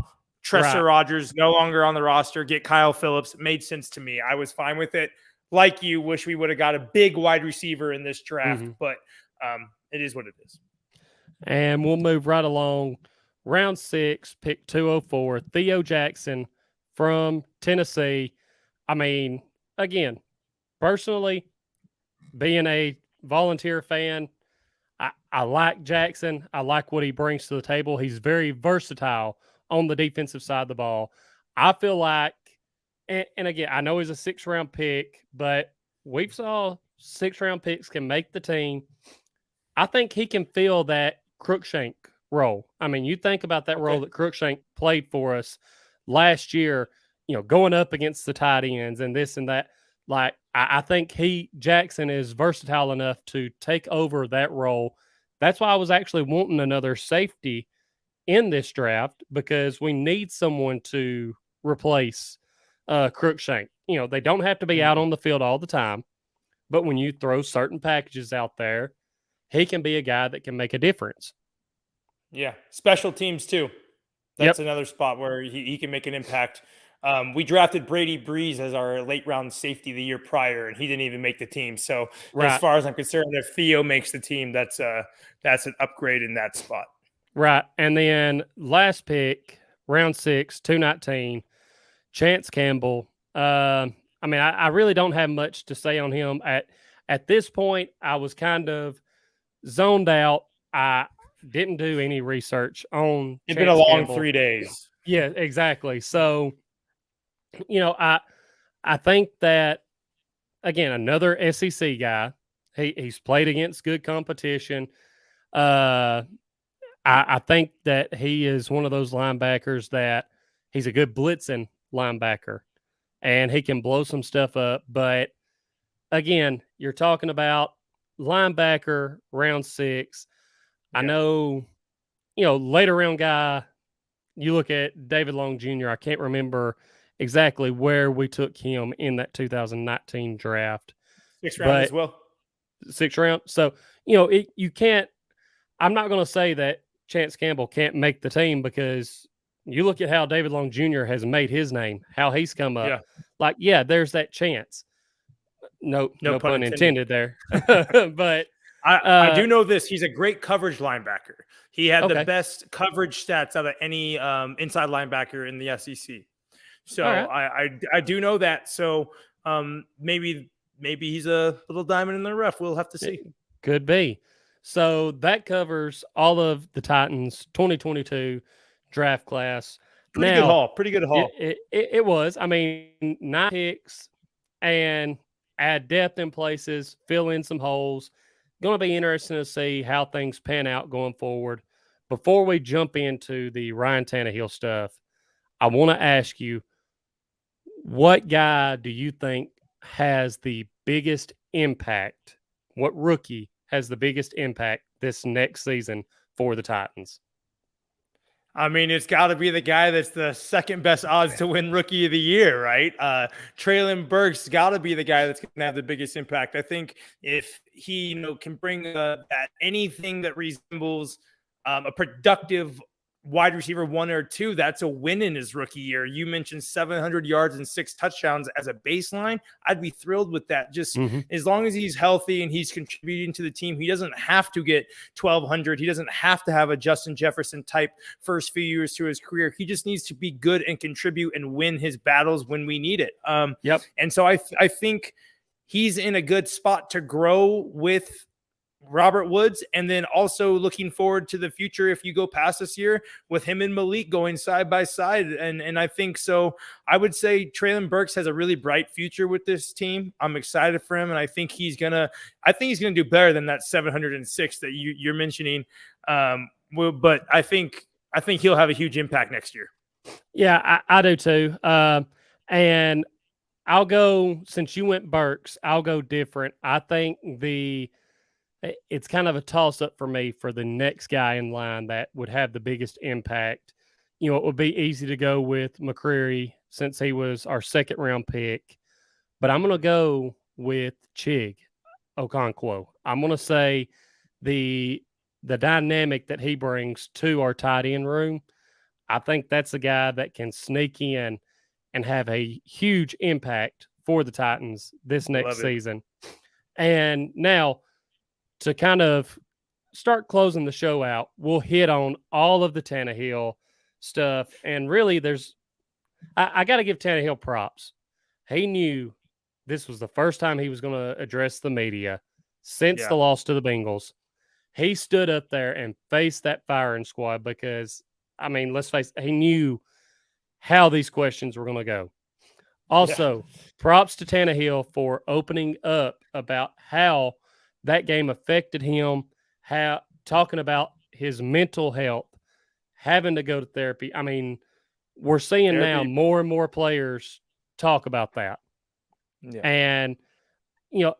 Trester Rogers no longer on the roster. Get Kyle Phillips. Made sense to me. I was fine with it. Like you, wish we would have got a big wide receiver in this draft, but it is what it is. And we'll move right along. Round 6, pick 204, Theo Jackson from Tennessee. I mean, again, personally, being a volunteer fan, I like Jackson. I like what he brings to the table. He's very versatile on the defensive side of the ball. I feel like, and again, I know he's a 6th-round pick, but we've saw 6th-round picks can make the team. I think he can fill that Cruikshank role. I mean, you think about that role that Cruikshank played for us last year, going up against the tight ends and this and that. Like, I think Jackson is versatile enough to take over that role. That's why I was actually wanting another safety in this draft, because we need someone to replace Cruikshank. They don't have to be out on the field all the time, but when you throw certain packages out there, he can be a guy that can make a difference. Yeah. Special teams too. That's another spot where he can make an impact. We drafted Brady Breeze as our late round safety the year prior, and he didn't even make the team. So as far as I'm concerned, if Theo makes the team, that's an upgrade in that spot. Right. And then last pick, round 6, 219, Chance Campbell. I mean, I really don't have much to say on him. At this point, I was kind of zoned out. I didn't do any research on It's been a long 3 days. Yeah, exactly. So, I think that, again, another SEC guy. He's played against good competition. I think that he is one of those linebackers that he's a good blitzing linebacker, and he can blow some stuff up. But again, you're talking about linebacker round 6. I know, later round guy, you look at David Long Jr., I can't remember exactly where we took him in that 2019 draft. 6th round as well. 6th round. So, you can't, I'm not going to say that Chance Campbell can't make the team, because you look at how David Long Jr. has made his name, how he's come up. Yeah. There's that chance. No pun intended there. But I do know this. He's a great coverage linebacker. He had the best coverage stats out of any inside linebacker in the SEC. So I do know that. So maybe he's a little diamond in the rough. We'll have to see. Could be. So that covers all of the Titans 2022 draft class. Pretty good haul. It was. I mean, 9 picks and add depth in places, fill in some holes. Going to be interesting to see how things pan out going forward. Before we jump into the Ryan Tannehill stuff, I want to ask you, what guy do you think has the biggest impact? What rookie has the biggest impact this next season for the Titans? I mean, it's got to be the guy that's the second best odds to win Rookie of the Year, right? Treylon Burks got to be the guy that's going to have the biggest impact. I think if he, can bring that anything that resembles a productive wide receiver 1 or 2, that's a win in his rookie year. You mentioned 700 yards and 6 touchdowns as a baseline. I'd be thrilled with that. Just as long as he's healthy and he's contributing to the team, he doesn't have to get 1,200. He doesn't have to have a Justin Jefferson type first few years to his career. He just needs to be good and contribute and win his battles when we need it. And so I think he's in a good spot to grow with Robert Woods, and then also looking forward to the future if you go past this year with him and Malik going side by side. And I think so. I would say Treylon Burks has a really bright future with this team. I'm excited for him, and I think he's gonna do better than that 706 that you're mentioning. But I think he'll have a huge impact next year. Yeah, I do too. And I'll go, since you went Burks, I'll go different. I think it's kind of a toss-up for me for the next guy in line that would have the biggest impact. It would be easy to go with McCreary since he was our 2nd-round pick. but I'm going to go with Chig Okonkwo. I'm going to say the dynamic that he brings to our tight end room. I think that's a guy that can sneak in and have a huge impact for the Titans this next season. And now, to kind of start closing the show out, we'll hit on all of the Tannehill stuff. And really, I got to give Tannehill props. He knew this was the first time he was going to address the media since the loss to the Bengals. He stood up there and faced that firing squad because, I mean, let's face it, he knew how these questions were going to go. Also, props to Tannehill for opening up about how that game affected him, how talking about his mental health, having to go to therapy. I mean, we're seeing now more and more players talk about that. Yeah. And, you know,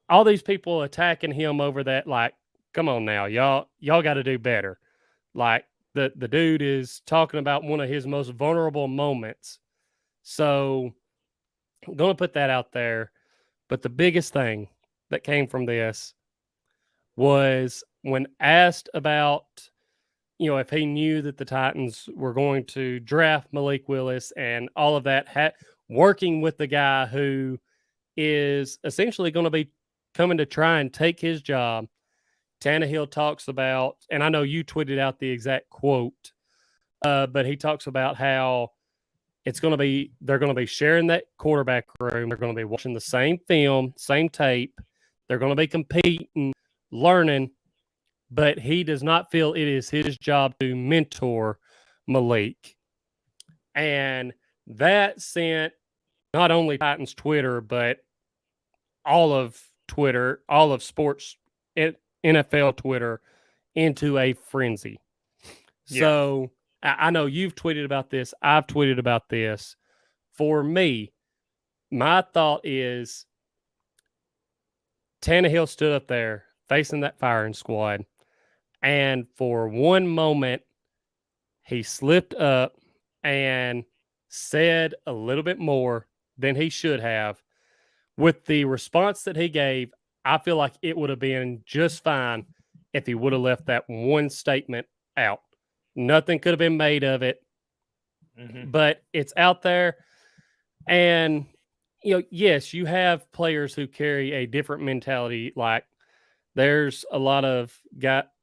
all these people attacking him over that, like, come on now, y'all got to do better. Like, the dude is talking about one of his most vulnerable moments. So I'm going to put that out there. But the biggest thing that came from this was when asked about, you know, if he knew that the Titans were going to draft Malik Willis and all of that, working with the guy who is essentially going to be coming to try and take his job. Tannehill talks about, and I know you tweeted out the exact quote, but he talks about how they're going to be sharing that quarterback room. They're going to be watching the same film, same tape. They're going to be competing, learning, but he does not feel it is his job to mentor Malik. And that sent not only Titans Twitter, but all of Twitter, all of sports, NFL Twitter into a frenzy. Yeah. So I know you've tweeted about this. I've tweeted about this. For me, my thought is Tannehill stood up there facing that firing squad, and for one moment, he slipped up and said a little bit more than he should have. With the response that he gave, I feel like it would have been just fine if he would have left that one statement out. Nothing could have been made of it, but it's out there. And, you know, yes, you have players who carry a different mentality. Like, there's a lot of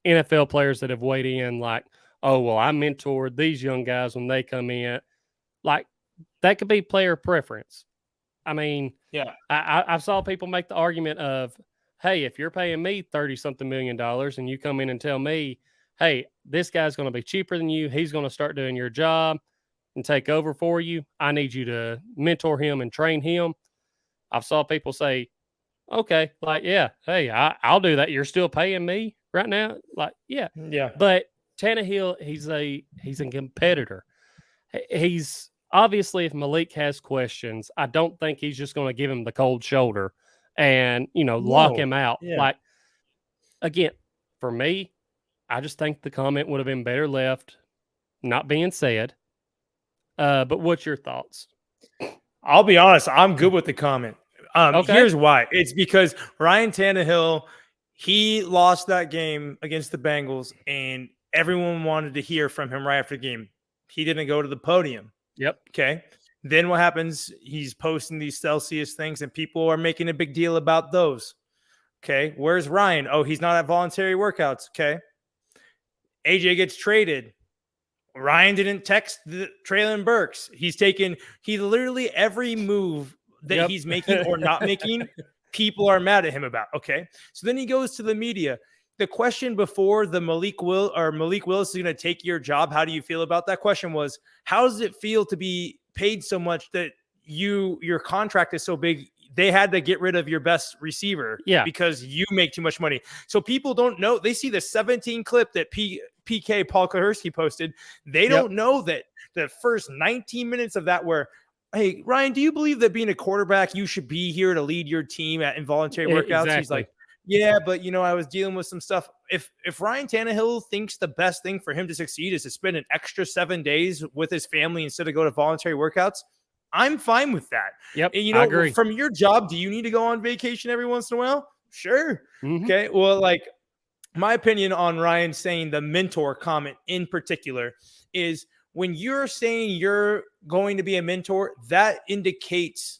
NFL players that have weighed in like, oh, well, I mentored these young guys when they come in. Like, that could be player preference. I mean, yeah, I saw people make the argument of, hey, if you're paying me $30-something million and you come in and tell me, hey, this guy's going to be cheaper than you, he's going to start doing your job and take over for you, I need you to mentor him and train him. I've saw people say, okay, like, yeah, hey, I'll do that. You're still paying me right now? Like, yeah. Yeah. But Tannehill, he's a competitor. He's obviously, if Malik has questions, I don't think he's just going to give him the cold shoulder and, you know, lock him out. Yeah. Like, again, for me, I just think the comment would have been better left not being said. But what's your thoughts? I'll be honest, I'm good with the comment. Okay. Here's why. It's because Ryan Tannehill, he lost that game against the Bengals, and everyone wanted to hear from him right after the game. He didn't go to the podium. Yep. Okay. Then what happens? He's posting these Celsius things, and people are making a big deal about those. Okay. Where's Ryan? Oh, he's not at voluntary workouts. Okay. AJ gets traded. Ryan didn't text Traylon Burks. He literally every move that he's making or not making, people are mad at him about. Okay. So then he goes to the media. The question before the Malik Willis is going to take your job, how do you feel about that question was, how does it feel to be paid so much that your contract is so big, they had to get rid of your best receiver because you make too much money. So people don't know. They see the 17 clip that PK Paul Kahersky posted. They don't know that the first 19 minutes of that were, hey, Ryan, do you believe that being a quarterback, you should be here to lead your team at involuntary workouts? Exactly. He's like, yeah, but, you know, I was dealing with some stuff. If Ryan Tannehill thinks the best thing for him to succeed is to spend an extra 7 days with his family instead of go to voluntary workouts, I'm fine with that. Yep, And, I agree. from your job, do you need to go on vacation every once in a while? Sure. Mm-hmm. Okay. Well, like, my opinion on Ryan saying the mentor comment in particular is when you're saying you're going to be a mentor, that indicates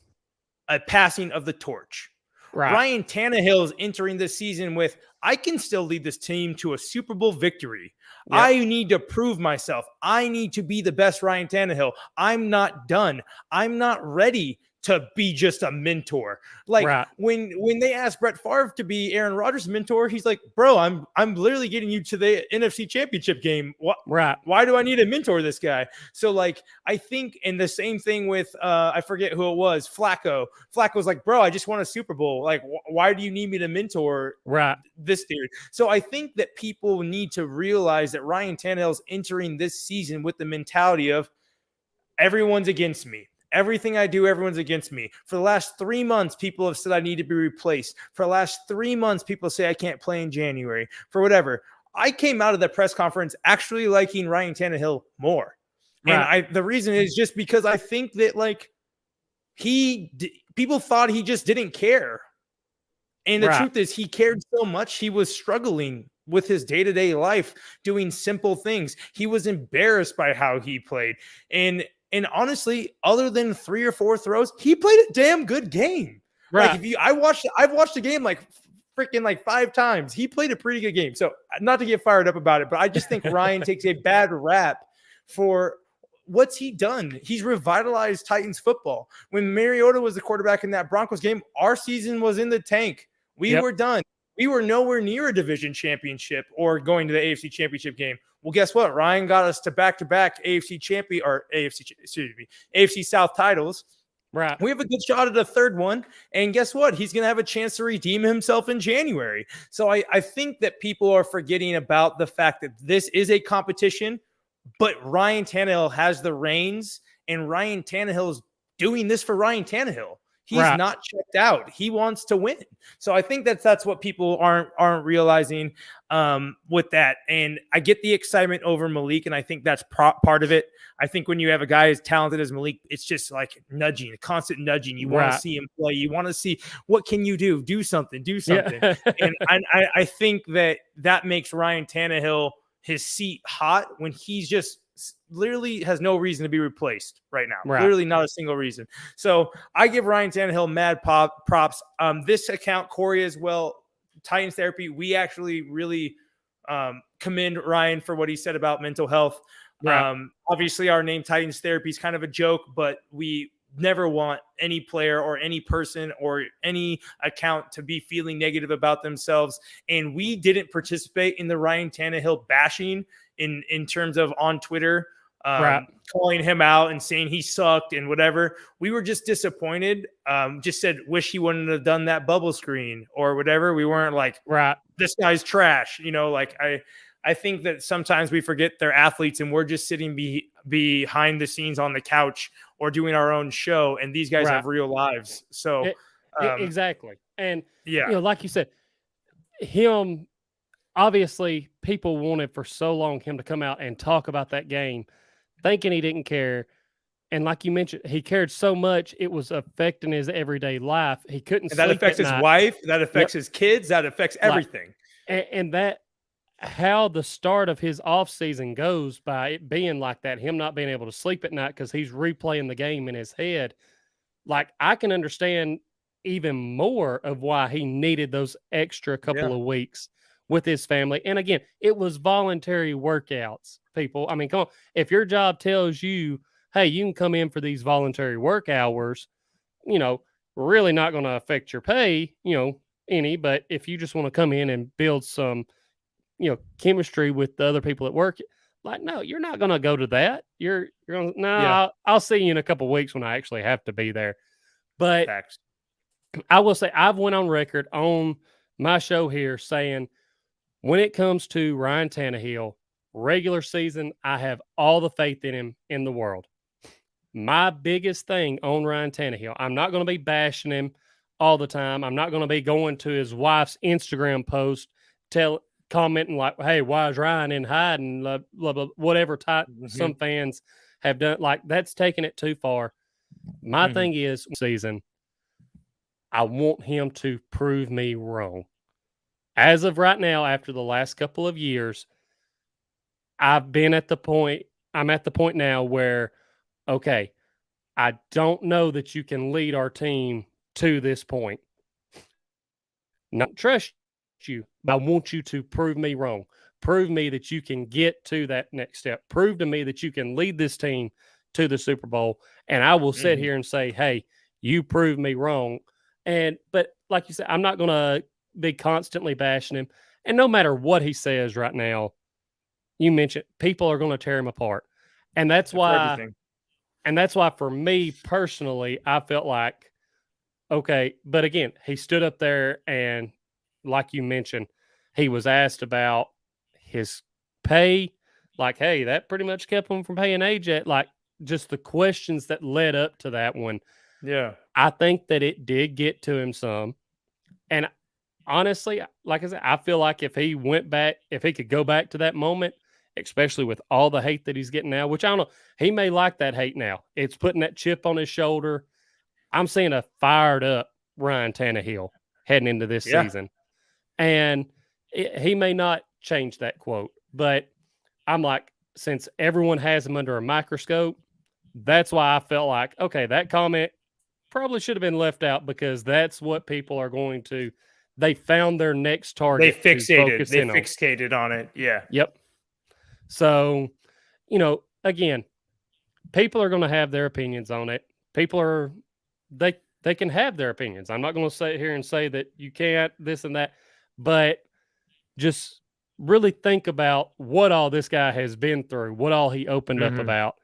a passing of the torch. Right. Ryan Tannehill is entering this season with, I can still lead this team to a Super Bowl victory. Yep. I need to prove myself. I need to be the best Ryan Tannehill. I'm not done. I'm not ready to be just a mentor. Like, right. when they asked Brett Favre to be Aaron Rodgers' mentor, he's like, bro, I'm literally getting you to the NFC Championship game. Right. Why do I need to mentor this guy? So, like, I think, and the same thing with, I forget who it was, Flacco. Flacco's like, bro, I just won a Super Bowl. Like, why do you need me to mentor this dude? So I think that people need to realize that Ryan Tannehill's entering this season with the mentality of everyone's against me. Everything I do, everyone's against me. For the last 3 months, people have said I need to be replaced. For the last 3 months, people say I can't play in January. For whatever. I came out of the press conference actually liking Ryan Tannehill more. Right. And the reason is just because I think that, like, people thought he just didn't care. And the truth is, he cared so much, he was struggling with his day-to-day life, doing simple things. He was embarrassed by how he played. And honestly, other than 3 or 4 throws, he played a damn good game. Right. Like, I've watched the game like freaking like 5 times. He played a pretty good game. So, not to get fired up about it, but I just think Ryan takes a bad rap for what's he done. He's revitalized Titans football. When Mariota was the quarterback in that Broncos game, our season was in the tank. We were done. We were nowhere near a division championship or going to the AFC championship game. Well, guess what? Ryan got us to back-to-back AFC South titles. Right. We have a good shot at a third one. And guess what? He's going to have a chance to redeem himself in January. So I think that people are forgetting about the fact that this is a competition, but Ryan Tannehill has the reins, and Ryan Tannehill is doing this for Ryan Tannehill. He's not checked out. He wants to win. So I think that's what people aren't realizing with that. And I get the excitement over Malik, and I think that's part of it. I think when you have a guy as talented as Malik, it's just like nudging, constant nudging. You want to see him play. You want to see, what can you do? Do something. Yeah. And I think that makes Ryan Tannehill his seat hot when he's just literally has no reason to be replaced right now. Literally not a single reason. So I give Ryan Tannehill mad props. This account, Corey, as well, Titans Therapy, we actually really commend Ryan for what he said about mental health. Obviously, our name Titans Therapy is kind of a joke, but we never want any player or any person or any account to be feeling negative about themselves. And we didn't participate in the Ryan Tannehill bashing in terms of on Twitter, calling him out and saying he sucked and whatever. We were just disappointed. Just said, wish he wouldn't have done that bubble screen or whatever. We weren't like, this guy's trash. Like I think that sometimes we forget they're athletes and we're just sitting behind the scenes on the couch or doing our own show. And these guys have real lives. So exactly. And like you said, him, obviously people wanted for so long him to come out and talk about that game, thinking he didn't care. And like you mentioned, he cared so much, it was affecting his everyday life. He couldn't sleep. That affects his wife. That affects his kids. That affects everything. And that, how the start of his offseason goes by it being like that, him not being able to sleep at night because he's replaying the game in his head. Like, I can understand even more of why he needed those extra couple of weeks with his family. And again, it was voluntary workouts, people. I mean, come on. If your job tells you, hey, you can come in for these voluntary work hours, really not going to affect your pay, any, but if you just want to come in and build some, chemistry with the other people at work, like, no, you're not going to go to that. You're going to, I'll see you in a couple of weeks when I actually have to be there. But I will say, I've went on record on my show here saying, when it comes to Ryan Tannehill, regular season, I have all the faith in him in the world. My biggest thing on Ryan Tannehill, I'm not going to be bashing him all the time. I'm not going to be going to his wife's Instagram post, commenting like, hey, why is Ryan in hiding? Blah, blah, blah, whatever some fans have done. Like, that's taking it too far. My thing is, season, I want him to prove me wrong. As of right now, after the last couple of years, I'm at the point now where, okay, I don't know that you can lead our team to this point. Not trust you, but I want you to prove me wrong. Prove me that you can get to that next step. Prove to me that you can lead this team to the Super Bowl. And I will sit here and say, hey, you prove me wrong. But like you said, I'm not going to be constantly bashing him. And no matter what he says right now, you mentioned people are going to tear him apart. And that's why for me personally, I felt like, okay, but again, he stood up there and like you mentioned, he was asked about his pay. Like, hey, that pretty much kept him from paying AJ. Like, just the questions that led up to that one. Yeah. I think that it did get to him some. And honestly, like I said, I feel like if he could go back to that moment, especially with all the hate that he's getting now, which I don't know, he may like that hate now. It's putting that chip on his shoulder. I'm seeing a fired up Ryan Tannehill heading into this season. And he may not change that quote, but I'm like, since everyone has him under a microscope, that's why I felt like, okay, that comment probably should have been left out because that's what people are going to. They found their next target. They fixated on it. Yeah. Yep. So, again, people are going to have their opinions on it. They can have their opinions. I'm not going to sit here and say that you can't, this and that, but just really think about what all this guy has been through, what all he opened up about.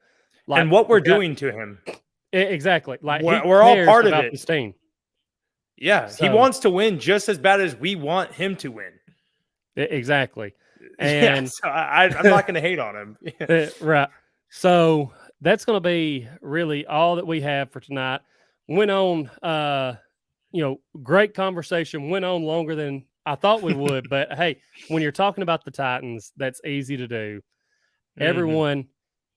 Like, and what we're doing to him. Exactly. Like we're all part of it. This team. Yeah. So, he wants to win just as bad as we want him to win. Exactly. And so I'm not going to hate on him. Right. So that's going to be really all that we have for tonight. Went on, great conversation. Went on longer than I thought we would. But, hey, when you're talking about the Titans, that's easy to do. Everyone,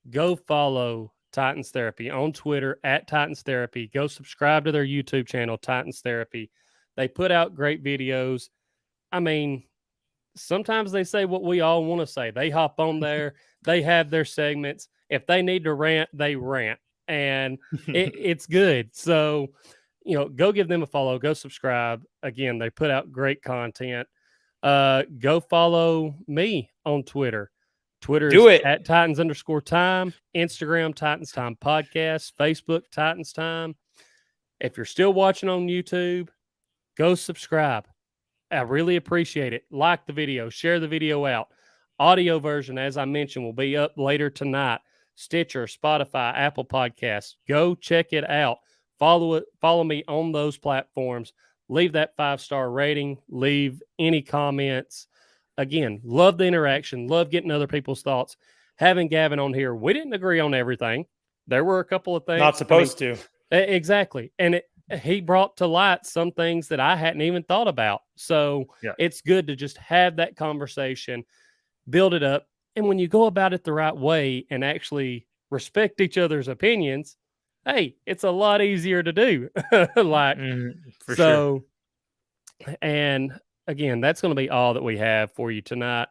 go follow Titans Therapy on Twitter at Titans Therapy. Go subscribe to their YouTube channel, Titans Therapy. They put out great videos. I mean, sometimes they say what we all want to say. They hop on there. They have their segments. If they need to rant, they rant. And it's good. So, go give them a follow. Go subscribe. Again, they put out great content. Go follow me on Twitter. Twitter is at Titans_time. Instagram, Titans Time Podcast. Facebook, Titans Time. If you're still watching on YouTube, go subscribe. I really appreciate it. Like the video. Share the video out. Audio version, as I mentioned, will be up later tonight. Stitcher, Spotify, Apple Podcasts. Go check it out. Follow me on those platforms. Leave that 5-star rating. Leave any comments. Again, love the interaction. Love getting other people's thoughts. Having Gavin on here, we didn't agree on everything. There were a couple of things. Not supposed to. Exactly. And he brought to light some things that I hadn't even thought about. So it's good to just have that conversation, build it up. And when you go about it the right way and actually respect each other's opinions, hey, it's a lot easier to do. For sure. And again, that's going to be all that we have for you tonight.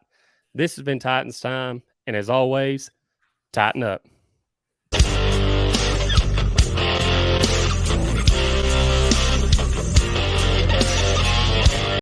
This has been Titans Time. And as always, tighten up.